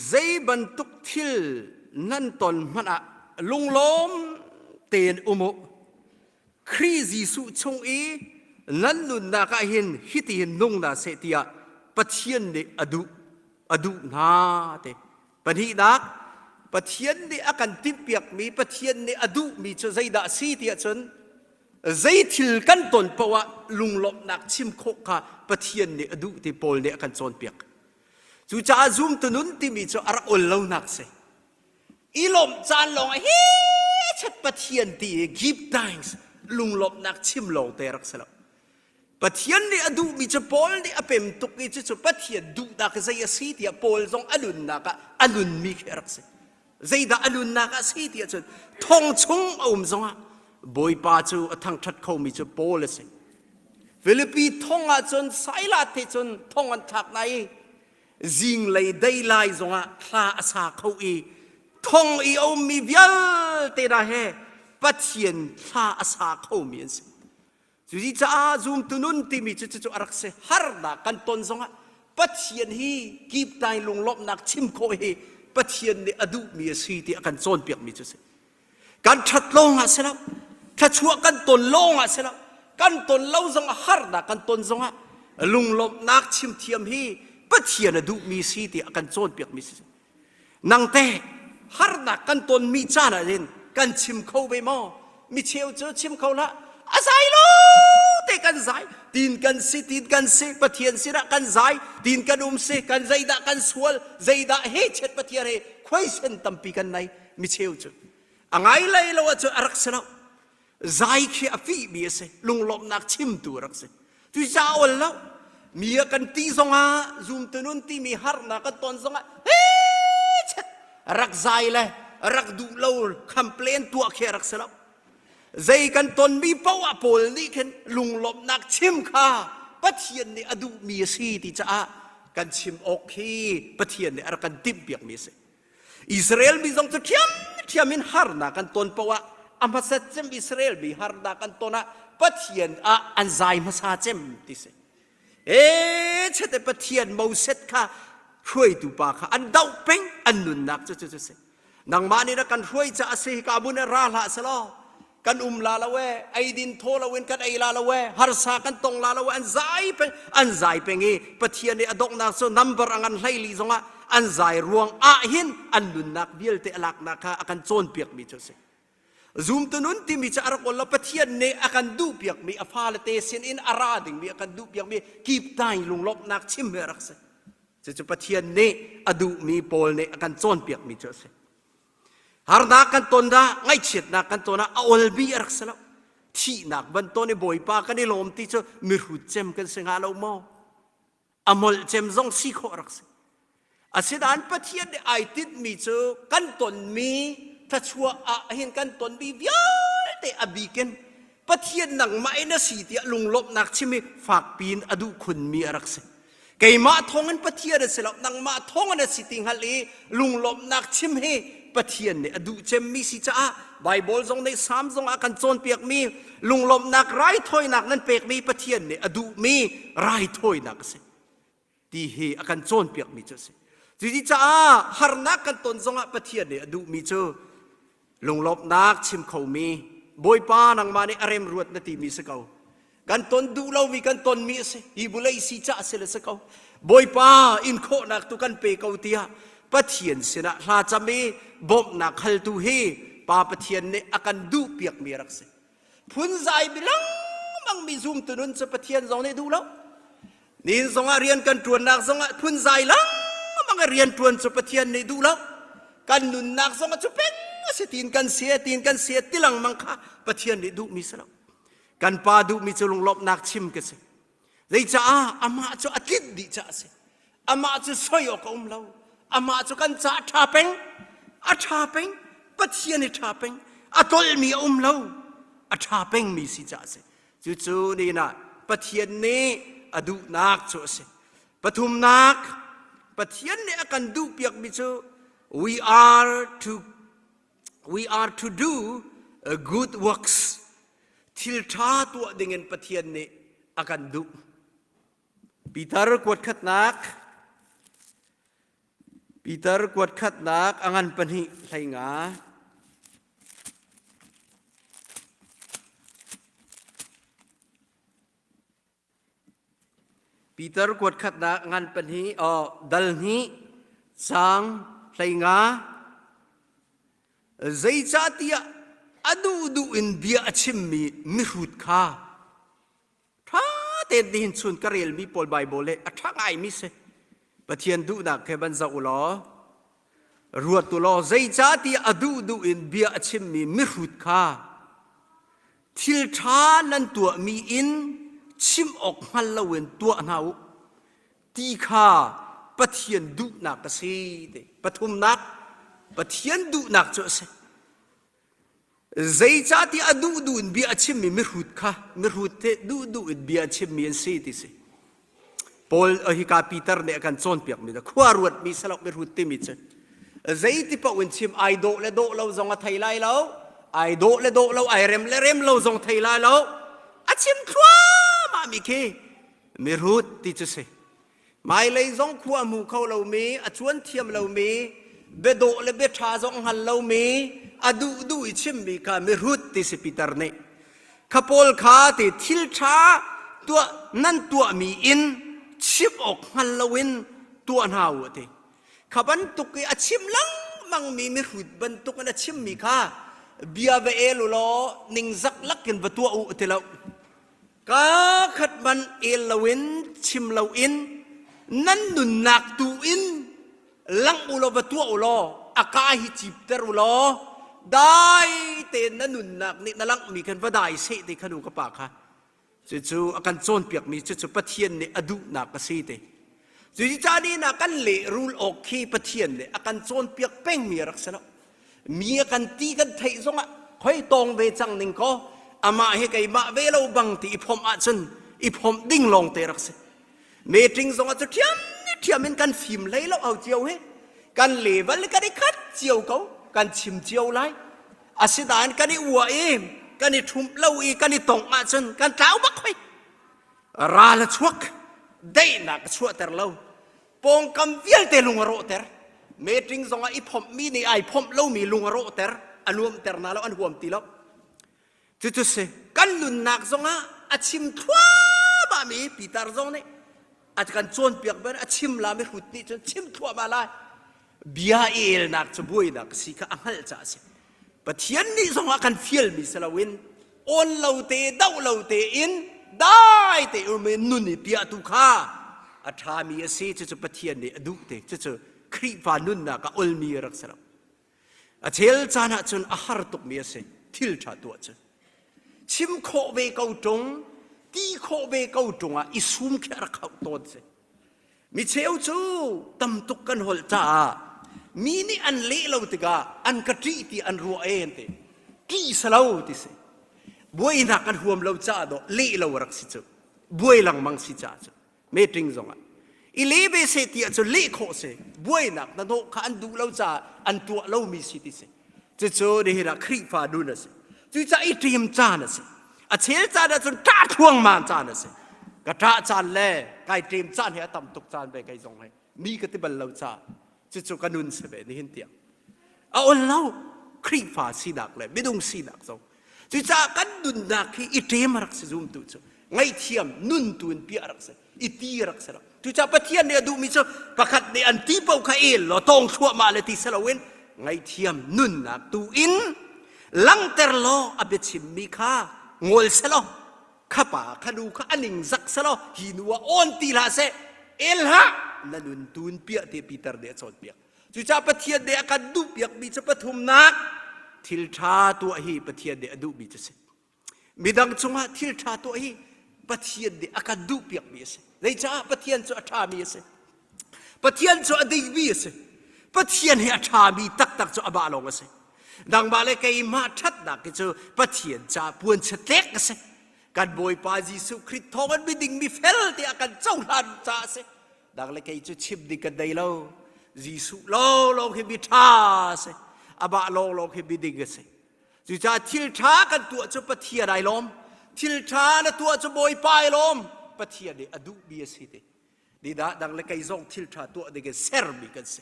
ใจบรรทุกทิลนั่นตนมันอะลุงล้มเตียนอุโมครีจีสุชงอีนั่นนุนนักเห็นฮิติเห็นนุ่งนาเสตียปะเทียนเดอดูนาเตปะทีนักปะเทียนเดอากันติเปียกมีปะเทียนเดอดูมีจะใจด่าสีเตียจนใจทิลกันตนเพราะว่าลุงหลบนักชิมโคค่ะปะเทียนเดอดูที่โพลเดอากันโจนเปียกจู่จ้าซุมตุนุนที่มีจะอารักอลเลวนักเสอีลมจานลงเฮ้ชัดปะเทียนที่ give thanksลุงหลบนักชิมลงเตรักสลับปะเทียนนี่อดูมีจะโพลนี่อเปมตุกนี่จะปะเทียนดูนักใจสีที่โพลทรงอดุนนักอดุนมีรักษาใจดาอดุนนักสีที่จนทองชงอมทรงบอยป้าจูทั้งทัดเขามีจะโพลสิฟิลิปปีทองจนสายลาติจนทองอันทักไหนจิงเลยได้ลายทรงคลาอาสาเขาอีทองอีอมมีเบียลเตระเฮปะเทียนท่าอาสาเขามีนสิจุดที่จ้าซุมตุนุนที่มีจุดอารักเสฮาร์ดากันตนทรงปะเทียนฮีกีบตายลงลบนักชิมโคเฮปะเทียนเนี่ยอดูมีสีที่อากันโซนเปียกมีจุดสิการชัดลงอ่ะเสร็จถ้าชั่วกันตนลงอ่ะเสร็จกันตนเล่าทรงฮาร์ดากันตนทรงลงลบนักชิมเทียมฮีปะเทียนอดูมีสีที่อากันโซนเปียกมีสินังเตฮาร์ดากันตนมีจานอะไรกันชิมเขาไปมอมีเชียวเจอชิมเขาละอาศัยลูแต่กันใจตีนกันสิตีนกันสิปะเทียนสิระกันใจตีนกันสิกันใจดะกันสวลใจดะเฮเช็ดปะเทียนเฮควายเส้นตัมปีกันไหนมีเชียวเจออ่างไงเลยเราจะรักษาใจเขียฟีมีเสลุงหลบนักชิมตัวรักษาที่เจ้าแล้วมีกันตีสงะซุมตนุนตีมีฮาร์นักตอนสงะเฮ้เช็ดรักใจเลยรักดูเราคำเพลนตัวแค่รักษาใจกันตนมีเป้าโพลนี่เข็นลุงหลบนักชิมข้าปะเทียนเนี่ยอดูมีสีที่จะกันชิมโอเคปะเทียนเนี่ยรักกันติบเบียกมีสิอิสราเอลมีสองจุดเทียมมินฮาร์นากันตนเพราะว่าอัมพัสเจมอิสราเอลมีฮาร์นากันตนะปะเทียนอันใจมาซาเจมที่สิเช่แต่ปะเทียนมูเซตข้าช่วยดูปาข้าอันดาวเป็งอันนุนนักจะสินังมานี่นะกันช่วยจะอาศัยกาบุนราละสลอกันลาละเวไอดินโทละเวนกันไอลาละเวฮาร์ซากันตงลาละเวอันใจเป็นงี้ปะเทียนเนี่ยอดอกนักโซนัมเบอร์อันไล่ลีซงะอันใจรวงหินอันนุนนักเบียลเตลักนักอากันโจนเปียกมีจุดสิซูมตุนุนที่มีจะอารักอลละปะเทียนเนี่ยอากันดูเปียกมีอฟาเลเตเซนอินอาราดิงมีอากันดูเปียกมีกีบตายลุงลบนักชิมเมรักสิจะปะเทียนเนี่ยอดูมีโพลเนี่ยอากันโจนเปียกมีจุดสิฮาร์นักกันตนได้ไงเฉียดนักกันตนนะอลบีรักษาที่นักบันตนในบ่อยปากันในลมที่จะมีหุ่นเจมกันเสียงอาลมออมลเจมซงสีโครักษาอาศัยด้านปะเทียนในไอติดมีเจอกันตนมี ถ้าชัวเห็นกันตนบีวิลเตอบีกันปะเทียนหนังไม้นะสีเตียลุงลบนักชิมฝากปีนอดุคุณมีรักษไก่มาทองกันปะเทียนเสร็จนังมาทองกันสิติงฮัลลีลุงลบนักชิมเฮปะเทียนเนี่ยอดุเจมมีสิจ้าไบเบิลทรงในสามทรงอากันโจนเปียกมีลุงลบนักไรถ้อยนักนั่นเปียกมีปะเทียนเนี่ยอดุมีไรถ้อยนักสิตีเฮอากันโจนเปียกมีเจ้าสิจีจ้าฮาร์นักกันตนทรงปะเทียนเนี่ยอดุมีเจ้าลุงลบนักชิมเขามีบอยป้านังมาในอารมณ์รวดนาทีมีสกาวกันตนดูเรามีกันตนมีสิอีบุเลยสิจ้าเสลสกาวบอยป้าอินโคนักตุกันเปกาวเตียปะเทียนเสนาลาจามีบ่มนักฮัลตูเฮป้าปะเทียนเนี่ยอากันดูเปียกมีรักสิพุนใจบิลังมังมีซุ่มตุนุนจะปะเทียนสองเนี่ยดูแล้วนี่สองเรียนกันตรวจนักสองพุนใจลังมังเรียนตรวจจะปะเทียนเนี่ยดูแล้วกันนุนนักสองจะเป็นเสียตีนกันเสียติลังมังคะปะเทียนนี่ดูมีสลับกันปาดูมีจะลงลบนักชิมกันสิได้จ้าอามาจะอัดลิดดีจ้าสิอามาจะสอยออกอุ้มเราอามาจะกันจ้าทาเป็งอาทาเป็งปะเทียนนี่ทาเป็งอาตอลมีอุ้มเราอาทาเป็งมีสิจ้าสิจู่ๆนี่นะปะเทียนนี่อดูนักจ้าสิปฐุมนักปะเทียนนี่อากันดูเปียกมีจ้า we are to do good works ทิลท่าตัวdenganปะเทียนนี่อากันดูปีเตอร์กวดขัดนักอังันปนิไลงาปีเตอร์กวดขัดนักอังันปนิดัลนี้สางไลงาใจจ้าเตียอดูอินเดียชิมมีมิรุดค่ะถ้าเต็นดินสุนกระเรียลมีปอลไบเบิลเลยถ้าไงมิเสปะเทียนดูนักแค่บรรดาอุลอรวดตุลอใจจ้าเตียอดูอินเดียชิมมีมิรุดค่ะทิลท่านั้นตัวมีอินชิมออกมาละเวนตัวหนาวตีค่ะปะเทียนดูนักสิเดปฐุมนักปะเทียนดูนักจ้าสิใจจ้าที่อดูอินเบียชิมมีมิรุดค่ะมิรุดเทดูอินเบียชิมมีอันซีติสิพอลฮิกาปีเตอร์เนี่ยกันโซนเปียกมีแต่ขวารวดมีสลับมิรุดติมิจ้ะใจที่ปะวันชิมไอโดเลโดเราจงไทยไลเราไอโดเลโดเราไอเร็มเราจงไทยไลเราอาชิมทัวมามีเคมิรุดติจุสิไม่เลยจงขวามูเขาเรามีอาชวนเทียมเรามีเบโดเลเบชาจงหันเรามีอดูอิชิมมีค่ะมิรุดติสปีเตอร์เนี่ยข้าพลข้าติทิลชาตัวนั่นตัวมีอินชิบออกฮัลโลวินตัวหนาวติข้าบรรทุกอาชิมลังมังมีมิรุดบรรทุกอาชิมมีค่ะเบียเวเอลุโลนิงซักลักกันประตัวอุติเลวก้าขัดมันเอลวินชิมเลวอินนั่นนุนนักตูอินลังอุโลประตัวอุโลอากาฮิจิบเตอรุโลได้เต็นนั่นนุนนักนี่นั่นลังมีกันว่าได้เสด็จขนูกระปากค่ะจู่ๆอาการโจนเปียกมีจู่ๆปะเทียนเนี่ยอดุนักก็สิเตจู่ๆจานี่นักกันเละรูลออกขี้ปะเทียนเนี่ยอาการโจนเปียกเป้งมีรักษณะมีอาการตีกันไทยส่งอ่ะค่อยตองเวจังหนึ่งก็อามาให้ไก่มาเวเราบังตีอีพอมอาจนอีพอมดิ่งลงเตรักษเมตริงส่งอ่ะจะเทียมเป็นการฟิล์มเลยเราเอาเจียวให้การเละวันเลยการได้คัดเจียวเขาการชิมเจียวไรอาศิดานกันนี่อวเอมกันนี่ทุ่มเล่าอีกันนี่ตงอาจนกันเท้าบักไฟราละชวกได้นักชัวแต่เราปองกำเวียลเตลุงโรเตอร์เมตริงสองไอ้ผมมีนี่ไอ้ผมเล่ามีลุงโรเตอร์อันรวมเตอร์นาแล้วอันรวมตีแล้วจุดๆเสกันลุนนักสองอาชิมทั่วบ้ามีปีตาร์สองนี่อาจกันโจนเปียกเป็นอาชิมลาไม่หุดนี่จนชิมทั่วมาเลยเบียเอลนักจะบุยนักสิกะอังเฮลจ้าสิปะเทียนนี่ส่งอาการฟิลมีสลาวินโอนเราเตะดาวเราเตะอินได้เตะอุเมนุนิพิอาตุข้าอาทามีเสียจะปะเทียนนี่ดูเตะจะครีฟานุนนักอุลมีรักษาอาเทลจานะจนอาหารตุกมีเสียทิลชาตัวจะชิมโคเวกเอาจงตีโคเวกเอาจงอิสุมแค่รักเอาตัวเสียมิเชลจูตำตุกกันหลจ้า มีนี่อันเละเราติกาอันกระจีที่อันรัวเอ็นติกี่สลาวติเสบวยนักกันห่วมเราจ้าดอเละเรารักสิจูบวยหลังมังสิจ้าจูไม่จริงจงอ่ะอีเละเบสติอาจูเละโคเสบวยนักนั่นโตขันดูเราจ้าอันตัวเรามีสิติเสจะโจเดฮิระครีฟ้าดูนะเสจูจ้าอีเตรียมจ้านะเสอาเชลจ้านะจนกาทวงมาจ้านะเสกระทะจานแล่ไก่เตรียมจานให้ต่ำตกจานไปไก่จงให้มีกติบัลเราจ้าจะโจกันนุนเสเบนี่เห็นเตียงเอาเราครีฟ้าสีดักเลยไม่ต้องสีดักจงจุจ้ากันดุนดักที่อิเตมรักษาจุมตุจ้ไงเทียมนุนตุนเปียรักษาอิตีรักษาจุจ้าปะเทียนเนี่ยดูมิจ้าประคัดในอันที่เป่าข้าเอลเราต้องชั่วมาเลยที่เสลวินไงเทียมนุนนักตูอินลังเตอร์ลออเบชิมมิคางอลเสลอข้าป่าข้าดูข้าอันหนึ่งซักเสลอหินัวออนตีลาเซเอลฮะนั่นนุนตุนเปียเตปีเตอร์เดชอดเปียจุจ้าปะเทียนเดียกันดูเปียกมิจ้าปฐุมนักทิลชาตัวฮีปะเทียนเดอดูบิจเสมิดังจงหาทิลชาตัวฮีปะเทียนเดอกันดูเปียกบิเสเลยจ้าปะเทียนจะอัฐามีเสปะเทียนจะอดีบิเสปะเทียนให้อัฐามีตักจะอบาลงเสดังบาเลกัยมาทัดนักจะปะเทียนจะปวนเสเต็กเสกันบอยปาจิสุคริสทองกันบิดิงมีเฟลที่อากันเจ้าหลานจ้าเสดังเลกัยจะชิบดิกันได้แล้วจิสุโลให้บิทาเสอาบะลองให้บิดิกเสจุจ้าทิลท้ากันตัวจะปะเทียได้ล้อมทิลท้านะตัวจะบอยปายล้อมปะเทียเดอดูบีสิเดดีดาดังเลกัยซองทิลท้าตัวเด็กเซอร์บิกันเส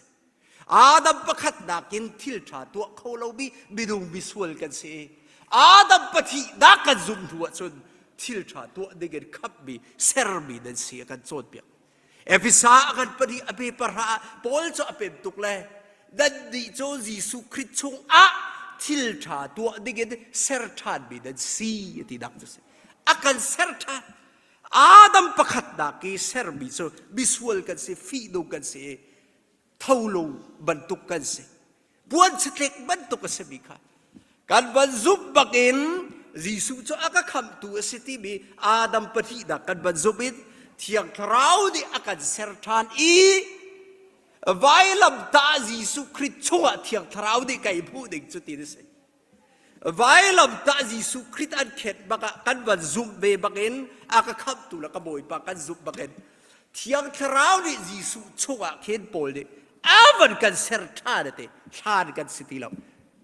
อาดัมประคัดดักินทิลท้าตัวเขาเราบิดุงบิสวลกันเสอาดัมปะทีดักกันซุ่มตัวจนทิลท้าตัวเด็กขับบิเซอร์บิดันเสียกันโจดเปียกเอพิซากันปะทีอเปปะระปอลจะอเปตุกเลยดันดิโจจิสุคริสชงอะทิลชาตัวดิเกนเซอร์ทานบิดันซีที่ดักจะเสอากันเซอร์ทานอาดัมประคัดดักกีเซอร์บิโจบิสวลกันเสฟีดูกันเสเท่าลงบรรทุกกันเสบวนสเต็กบรรทุกกันเสบิค่ะการบรรจุบักอินจิสุโจอากันคำตัวเสติบีอาดัมปฏิดักกันบรรจุบินเที่ยงคราวดิอากันเซอร์ทานอีไว้ลำตาจิสุคริสชั่วเที่ยงทราวดิไก่ผู้เด็กจุดที่นี่สิไว้ลำตาจิสุคริสอันเข็ดบักกันวันซุบเบบักเอ็นอากาขับตุละกบอยปากันซุบบักเอ็นเที่ยงทราวดิจิสุชั่วเข็ดโปลดิอาวันกันเซอร์ทาร์เตชาร์กันสิทีเรา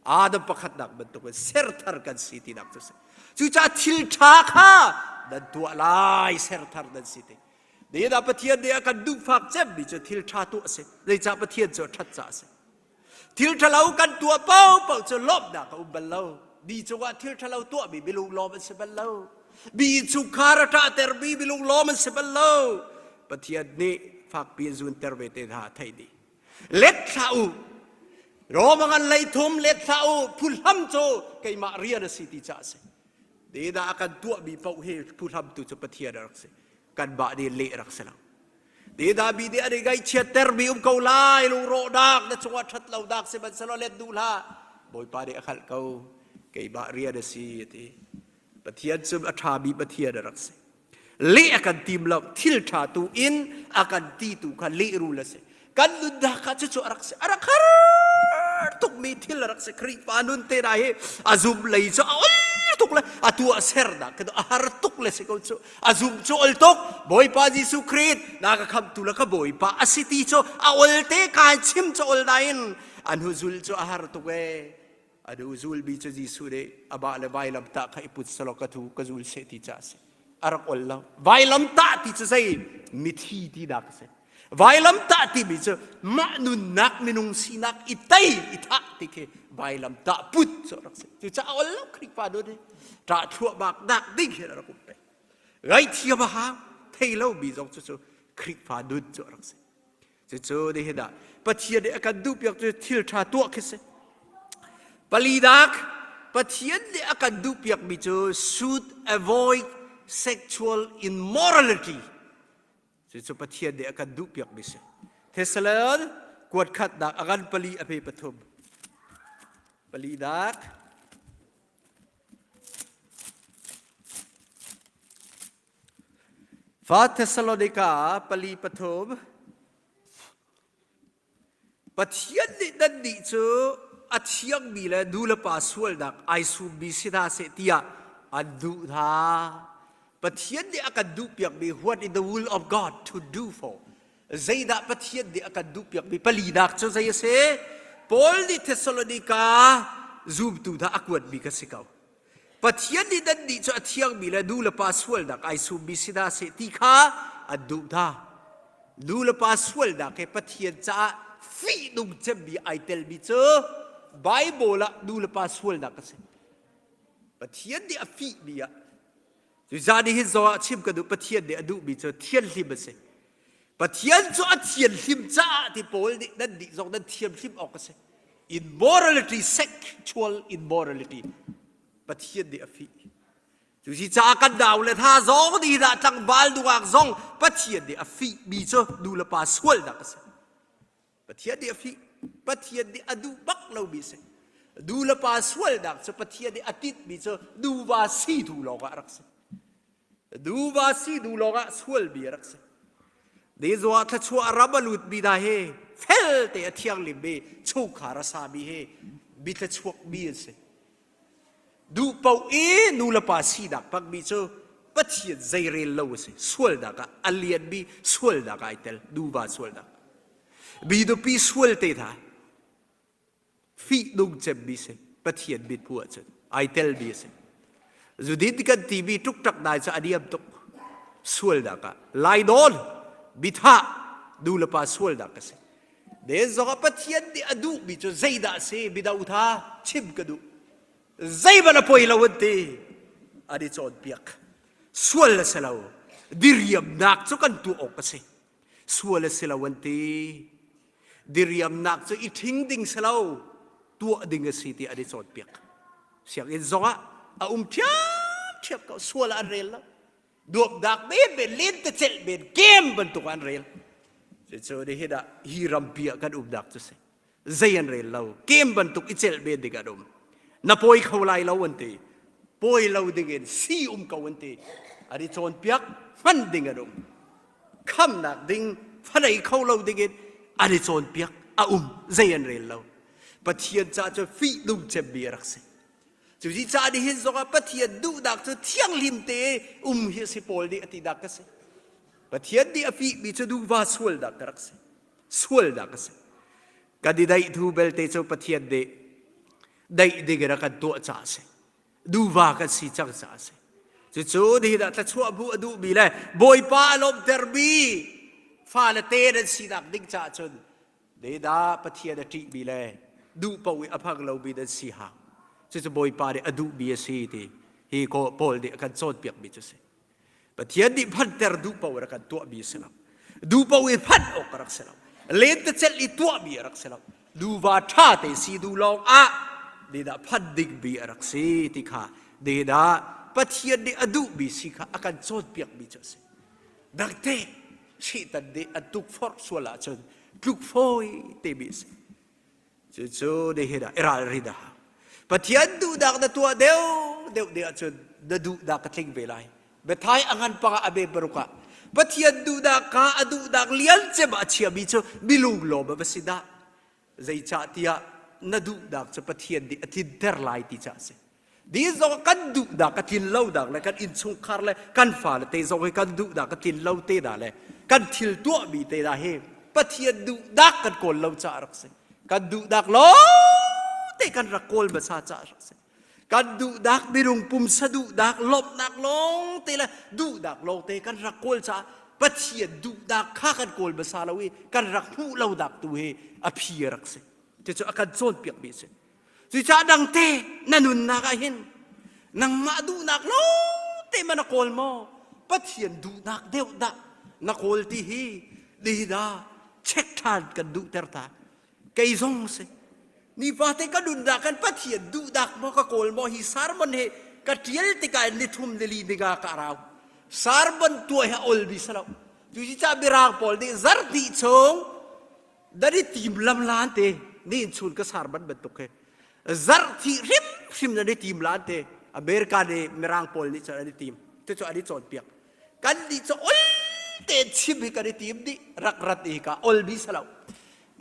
อาดัมประคัดดักบรรทุกเซอร์ทาร์กันสิทีนักจุดสิจุจ้าทิลชาค่ะดันตัวลายเซอร์ทาร์ดันสิทีเดี๋ยวปะเทียนเดี๋ยวกันดูฝากเจ็บบิจะทิลชาตัวเสเดี๋ยวจะปะเทียนจะทัดจ่าเสทิลชาเรากันตัวเป้าจะลบดักอุบัลเลาบีจะว่าทิลชาเราตัวบิลุงล้อมันเสบัลเลาบีจุคาราตาเตอร์บิลุงล้อมันเสบัลเลาปะเทียนนี่ฝากเปลี่ยนส่วนเตอร์เวเตหาไทยดีเล็ดสาวรอมังไลทุ่มเล็ดสาวพูดห้ำโจไกมาเรียนสิติจ่าเสเดี๋ยวกันตัวบีเป้าเฮพูดห้ำตัวจะปะเทียนรักเสกันบาดีเละรักษาดีดาบีดีอะไรไงเชียเตอร์บีเขาไล่ลุงโรดักนั่นจังหวัดทัดเราดักเสบันสโลเล็ดดูละบอยปาดีขัดเขาไก่บาเรียดสิที่ปะเทียนซุมอัฐาบีปะเทียนรักษาเละกันทีมเราทิลชาตูอินอากันตีตูกันเละรู้ละสิกันลุดดักกันจะรักษารักษาทุกมีทิลรักษาครีปานุนเตระเฮอาซุมเลยจะตุกเลยอาตัวเสร์ดักก็อาหารตุกเลยสิเขาจะอาซุมโจอลตุกบอยปาจิสุคริสนักขับตุละก็บอยปาอาสิติโจอาอลเตการชิมโจอลได้ยินอันหุซุลโจอาหารตุกเออันหุซุลบิโจจิสุเดอาบาเลไวลำตาใครพุทธสโลกทูกซุลเสติจ่าสิอารักอลละไวลำตาที่จะใส่มิธีที่ดักสิไวลำตาที่บิโจมานุนนักมินุงสีนักอิตัยอิทักติเคไวลำตาพุทธสรักสิจะเอาแล้วคลิกฟ้าดูดิตราทั่วบากดักดิ้งเห็นอะไรกูไปไรเทียบหาเทเลวบีจงจะคลิกฟ้าดูจรักสิจะได้เห็นได้ปะเทียนเด็กกันดูเปียกจะทิลชาตัวคิดปลีดักปะเทียนเด็กกันดูเปียกมีจะ should avoid sexual immorality จะปะเทียนเด็กกันดูเปียกมีเทสเลนกวดขัดดักอาการปลีอภิปฐุมปลีดักฟาเทสโลนิกาปลีปฐมป Pathian ni Nannih chu athiang mi le du la pa sual dak ai su bi sida se tia adu tha Pathian ni akan du piak mi what in the will of God to do for zaida Pathian ni akan du piak mi pali dak chu zai se Paul ni Thessalonica zultu tha akwat bi ka sikau Pathian ni Nannih chu athiang mi le du la pa sual dak ai su bi sida se ti kha adu tha du la pa sual dak ke Pathian cha fi dung che bi ai tel bi chu Bible la du la pa sual dak ka se Pathian ni a fi bi ya ju za di hi zo chim ka du Pathian ni adu bi chu thian hlim ba se Pathian chu a thian hlim cha ti Paul ni Nannih zong nan thian hlim ok ka se immorality sexual immorality Pathian ni a fi ju si cha kan daw le tha zong di da tang bal du ak zong Pathian ni a fi bi chu du la pa sual dak ka se Pathian ni a fi Pathian ni adu bak lo bi se du la pa sual dak chu Pathian ni atit bi chu du wa si thu lo ga rak se du wa si du lo ga sual bi rak se de zo thluachuah rabalut bi da he fel te athiang lim be chu khara sa bi he bi thluachuah bi se du pau e nu la pa si dak pak bi chu Pathian zai re lo se sual dak alien bi sual dak ai tel du wa sual dak bi do pi sual te tha fi dung chem bi se Pathian bit pu chen ai tel bi se zudit kan tv tuk tak dai cha adiam tuk sual da ka lai don bitha du la pa sual da ka se de zo ka Pathian ni adu bi cho zaida se bidau tha chim ka du zai bana poi lawante adi chon piak sual la selaw diriam nak cho kan tu ok ka se sual la selawante diriam nak cho I thing ding selaw tua ding a city adi chon piak siang in zonga a thiap ka sual an rel duop dak be lin te chel be game ban tu an rel so de heda hiram pia kan dak to se zayan rel law game ban tu I chel be de ga dum na poi khawlai law ante poi law ding si ka ante adi chon piak fan ding a dum kham nak ding phanai khaw law ding adi chon piak a zayan rel law Pathian cha cho fi dung chem bi rak se chu ji cha di hin zo ka Pathian du dak chu thiang lim te hi si Paul di ati dak ka se Pathian di a fi bi chu du wa sual dak rak se sual dak se ka di dai thu bel te chu Pathian de dai de ga ka to cha se du wa ka si chang cha se chu di da ta chua bu adu bi le Bawipa lom ter bi fa la te den si dak ding cha chun de da Pathian da ti bi le du pawi aphang lo bi da si ha chu Bawipa de adu bi si ti hi ko Paul de kan chon piak bi chu se Pathian di phan ter du paw ra kan to bi se la du pawi phan ok rak se la len te chel I to bi rak se la du wa tha te si du long a de da phan dik bi rak se ti kha de da Pathian de adu bi si kha akan chon piak bi chu se dak te si tan de atuk for suala chon tuk foi te bi se chu de heda eral rida Pathian du dak da tua deu de achun da du dak ka thing velai bethai angan pa abe baruka Pathian du dak ka adu dak lian che ba chia bi chu bilung lo ba sida zai cha tia na du dak cha Pathian di atin ter lai ti cha se di zo kan du dak ka tin lo dak le kan in chung khar le kan fa le te zo kan du dak ka tin lo te da le kan thil tua bi te da he Pathian du dak kan kol lo cha rak se kan du dak lo te kan rakol ba sa cha rak se kan du dak birung pum sa du dak lop nak long te la du dak long te kan rakol cha Pathian du dak kha kan kol ba sa lawi kan rak hu lo dak tu he a phi rak se te chu akan chon piak bi se chu cha dang te nanun na ka hin nang ma du nak lo te man kol mo Pathian du dak deu dak na kol ti hi di da check than kan du ter ta kai zong se ni pa te ka dun da kan Pathian du dak mo ka kol mo hi sarmon he ka tiel te ka ni thum de li de ga ka raw sarban tu ha ol bi sala ju ji cha birang pol de zar ti chong da di tim lam lan te ni chun ka sarban ban tuk he zar ti rim na di tim lan te America de mirang pol ni cha di tim te cho adi chon piak kan di cho ol te chim hi ka di tim di rak rat hi ka ol bi sala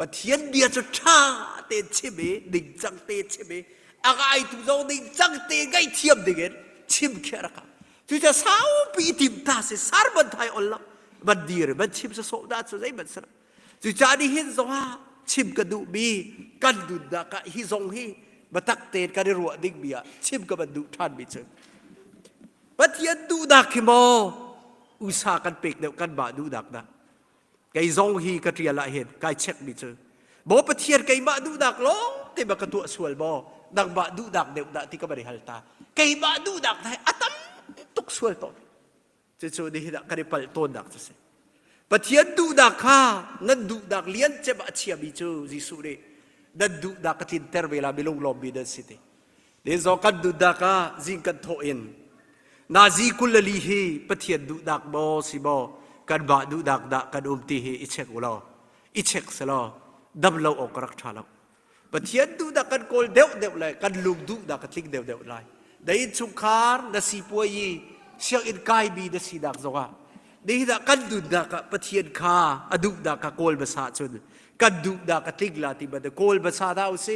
ปะเทียนเดียจะท่าเตะเชเบดิ่งจังเตะเชเบอากาศตุกจงดิ่งจังเตะไงเทียมดิ่งเอ็นชิมแค่ละครับที่จะสาวปีติมตาเสสารบันไทยอัลลอฮ์บันดีร์บันชิมสะโสดาสุดใจบันสระที่จะได้เห็นว่าชิมกระดูบีกันดุดากะฮิซงฮีบัตักเตะกันรัวดิ่งเบียชิมกับบันดุท่านบิเชปะเทียนดูดักขโมอุตสากันเปกเดียวกันบาดูดักนะไก่ซองฮีกระเทียละเห็นไก่เช็คบิเชบอกปะเทียนไก่บาดูดักล้องเตบักตัวสวยบอดังบาดูดักเดียวดักที่ก็บริหารตาไก่บาดูดักไทยอัตมตุกสวยต่อจะโชว์ดีดักกันไปต้นดักจะเสปะเทียนดูดักข้านั่นดูดักเลี้ยนเจ็บเชียบิเชจิสุเรนั่นดูดักทินเตอร์เวลาบิลงลมบิเดสิตเดี๋ยวกันดูดักข้าจิงกันโตอินนาซีกุลลีฮีปะเทียนดูดักบอสิบอกันบาดูดักดักกันตีฮีอิเช็กอุลาอิเช็กสลาดับเราออกรักชาลาปะเทียนดูดักกันโกลเดวเดวเลยกันลุกดูดักกันทิ้งเดวเดวเลยได้ยินสุขารนาซีป่วยเสียงอินกายบีนาซีดักจงอ่ะได้ยินกันดูดักปะเทียนข้าอดุดักโกลภาษาชนกันดูดักทิ้งลาติบัดโกลภาษาดาวเซ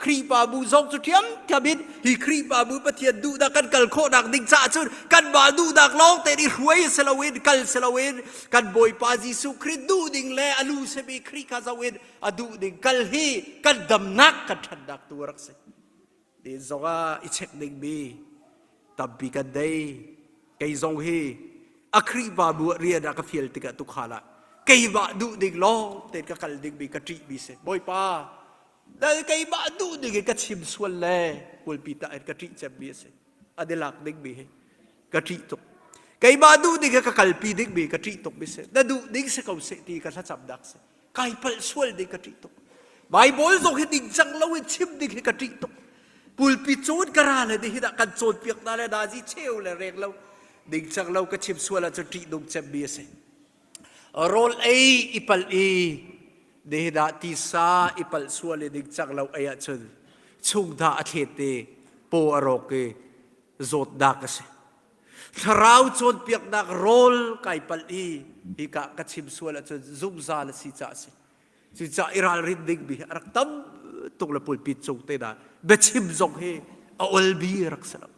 ครีปาบูซงสุดเทียมขบินฮีครีปาบูปะเทียนดูดักกันกัลโคดักดิ่งจ่าชนกันบาดูดักล้องแต่ดิรวยเซลเวนกัลเซลเวนกันบอยปาจิสุครีดูดิ่งเล่อลูเซบีครีคาซาเวนอดูดิ่งกัลฮีกันดำนักกันทันดักตัวรักเซเดซงอาอิเช็คดิ่งบีตับบีกันได้ไกซงฮีอัครีปาบูเรียดักฟิลติกะตุกขาละไกบาดูดิ่งล้องแต่กะกัลดิ่งบีกะทรีบีเซบอยปาแต่ไก่บ้าดูดิกระชิมส่วนแล่กุลปีตาเอ็ดกระชิจะบีเสอดิลักดิกบีกระชิตกไก่บ้าดูดิกกะกัลปีดิกบีกระชิตกบีเสแต่ดูดิกเสกเอาเสตีกระชับดักเสไก่เปิลส่วนดิกระชิตกไบเบิลส่งให้ดิกจังเราให้ชิมดิกกระชิตกกุลปีโจดกระราเลยดิฮิดักกันโจดเปียกนาเลดาจิเชลเลยเรียกเราดิกจังเรากระชิมส่วนละจะตีดุกจะบีเสโรลเออิปัลเอเดดาติสาอิปัลส่วนเลยดิจักเราเอยชนชุงดาเทเตโปอรอกเกโจดดักเสทราวจนเปียกดักโรลไก่ปัลอีฮิกะกัชิมส่วนละจนซุกซาลสิจ่าเสสิจ่าอิราลริดดิกบีรักตั้มตุกละปุลปิดจงเตดาเบชิมจงเฮออลบีรักสลับ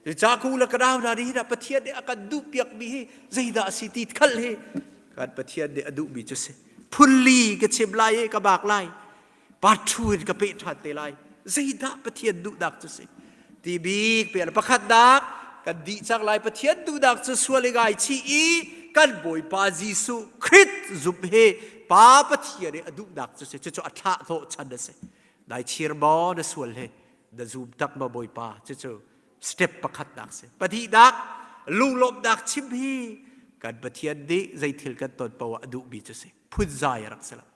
สิจ่าคูละกระดาวนาดีนะปะเทียนเดอากันดูเปียกบีเฮใจดาสิติดขัลเฮการปะเทียนเดอดูบีจุเสพุลลีกชิมลายกบากลายปาทูนกเปทัดเตลายใจดาปะเทียนดูดักจุเสตีบีกเปลี่ยนประคัดดักกันดีจากลายปะเทียนดูดักจะสวลิกายชีอีกันบอยปาจิสุคริตจุบเฮปาปะเทียนเดดูดักจุเสจะอัฐะโตชันเดเสได้ชีร์บอเดสวลเฮเดจูบดักมาบอยปาจะสเต็ปประคัดดักเสปะทีดักลุงลบดักชิมเฮกันปะเทียนเดใจทิลกันตอนปวะดูบีจุเสพุทธใจรักษา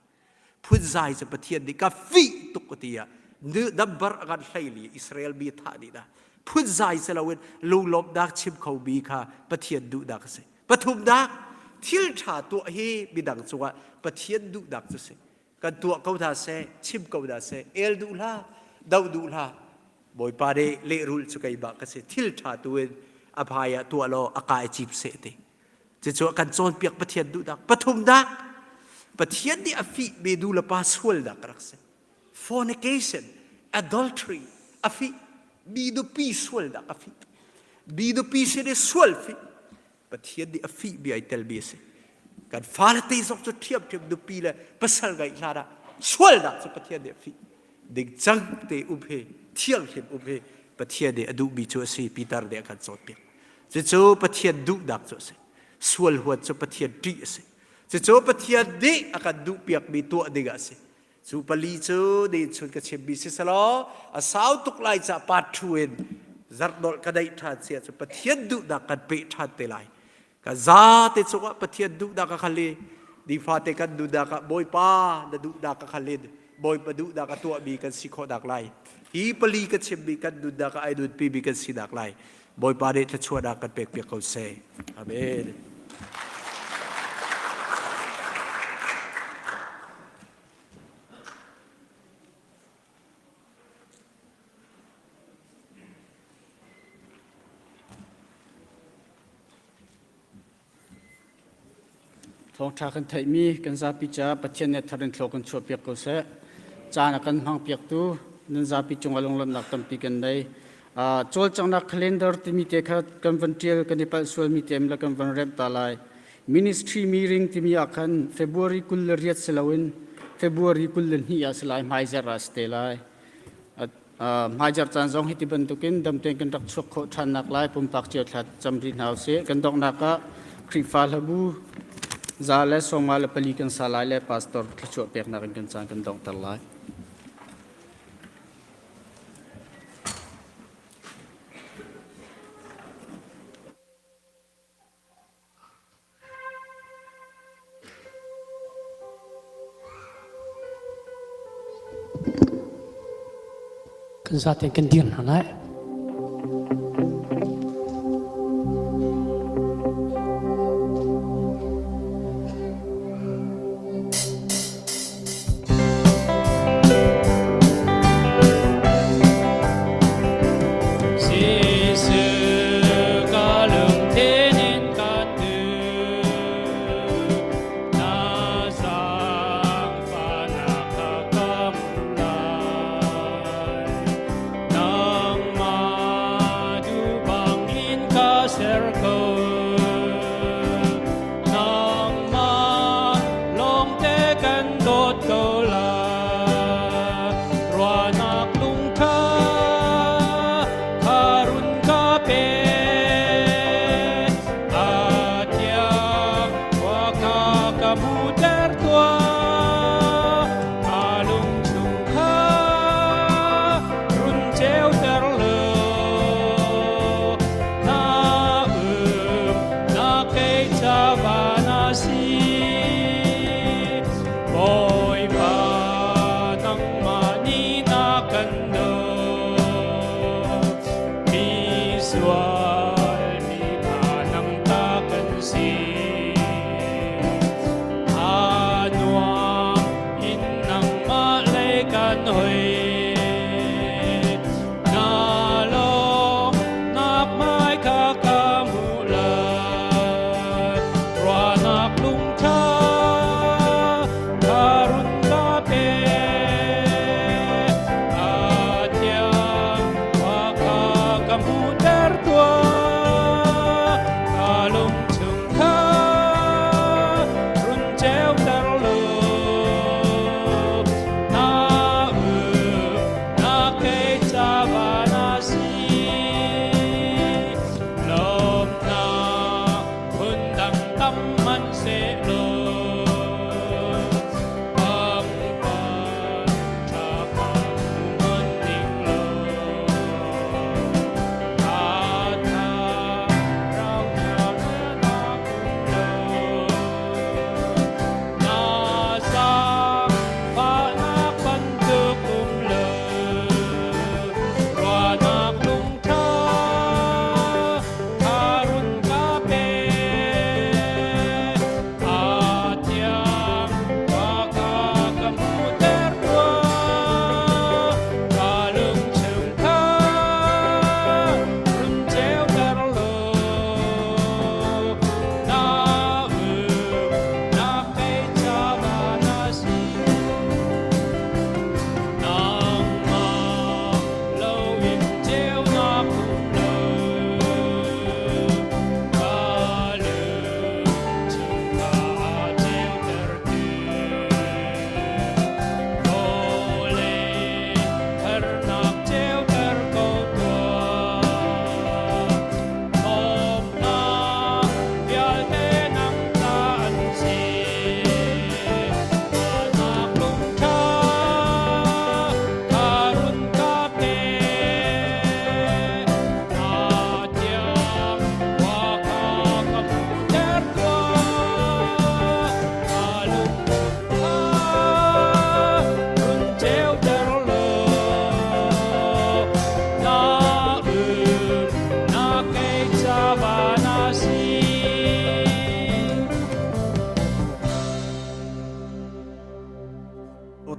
พุทธใจจะปะเทียนดิกาฟีตุกติยาเนื้อดับบาร์กันไซลีอิสราเอลบีท่าดีนะพุทธใจสลาวินลูลบดักชิมเขาบีค่ะปะเทียนดูดักเสปฐุมดักทิลชาตัวเฮบิดังจัวปะเทียนดูดักจุเสกันตัวเขาท่าเสชิมเขาท่าเสเอลดูลาดาวดูลาบอยปาเดเลรุลสุกัยบักเสทิลชาตัวอภัยตัวโลอากาศจีบเสติจะจัวกันโจนเปียกปะเทียนดูดักปฐุมดักปะเทียนดีอฟีเบดูละปาสวลดักรักเส fornication adultery อฟีบีดูปีสวลดักอฟีบีดูปีเสดสวลฟีปะเทียนดีอฟีบีไอเตลบีเสการฟาลเตย์สกจุดเทียบดูปีละปัสสาวะลาดาสวลดักสุปะเทียนดีอฟีเด็กจังเตอุเพเที่ยงเห็นอุเพปะเทียนดีอดูบีชัวสีปีตาร์เดียกันโจทย์เปียจะโจปะเทียนดูดักโจเสสวลหัวโจปะเทียนดีเสจะโจปะเทียนดีอาการดูเปียกมีตัวเด็กเสจูปลีโจเดินชนกระเชบิสิสลออาสาวตุกไลจะปาทูเอนจัดดอลกระไดทัดเสียจะปะเทียนดูดักกันเปทัดเตลัยกะซาเตจุกปะเทียนดูดักกันเลยดีฟาเตกันดูดักบอยป้าดูดักกันเลยบอยปะดูดักตัวบีกันสิโคดักไลฮีปลีกันเชบิกันดูดักไอดูดปีบีกันสิดักไลบอยป้าเดชชัวดักกันเปียกเปียกเขาเซอาเมน thong tha kan thei mi kan za pi cha Pathian Ni tharin thlo kan chu piak ko se Caan kan hmanpiaktu nan za pi cungah lunglawmhnak tampi kan nei chol changna calendar ti mi te kha kan van tial kan ipal sual mi tem la kan van rep talai ministry meeting ti mi akan February kul riat selawin February kul ni aslai mai zara stelai Hajar Tanzong hiti bentukin dam ten kan tak chuk kho than nak lai pum pak chiat that chamri nau se kan dok naka krifal habu zale somal pali kan salai le pastor thluachuah pek nak kan chang kan dok tar lai kan sa ten kan dir na lai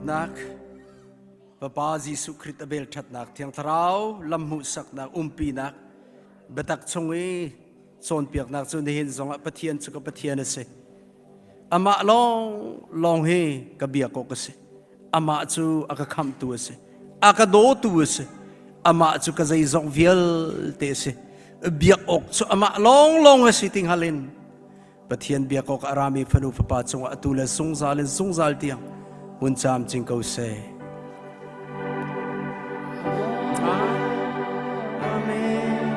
nak Papa Jesu Christ abel that nak thiang tharau lamhu sak nak umpi nak betak chungi son piak nak chu hin zonga pathian chu ka pathian ase ama long he kabia ko kasi ama chu akakam tu ase akado tu ase ama chu kazai zong viel te se biak ok chu ama long ase ting halin Pathian biak ok arami phanu papa chunga atula sungzal tiang hun cham ching ko se Amen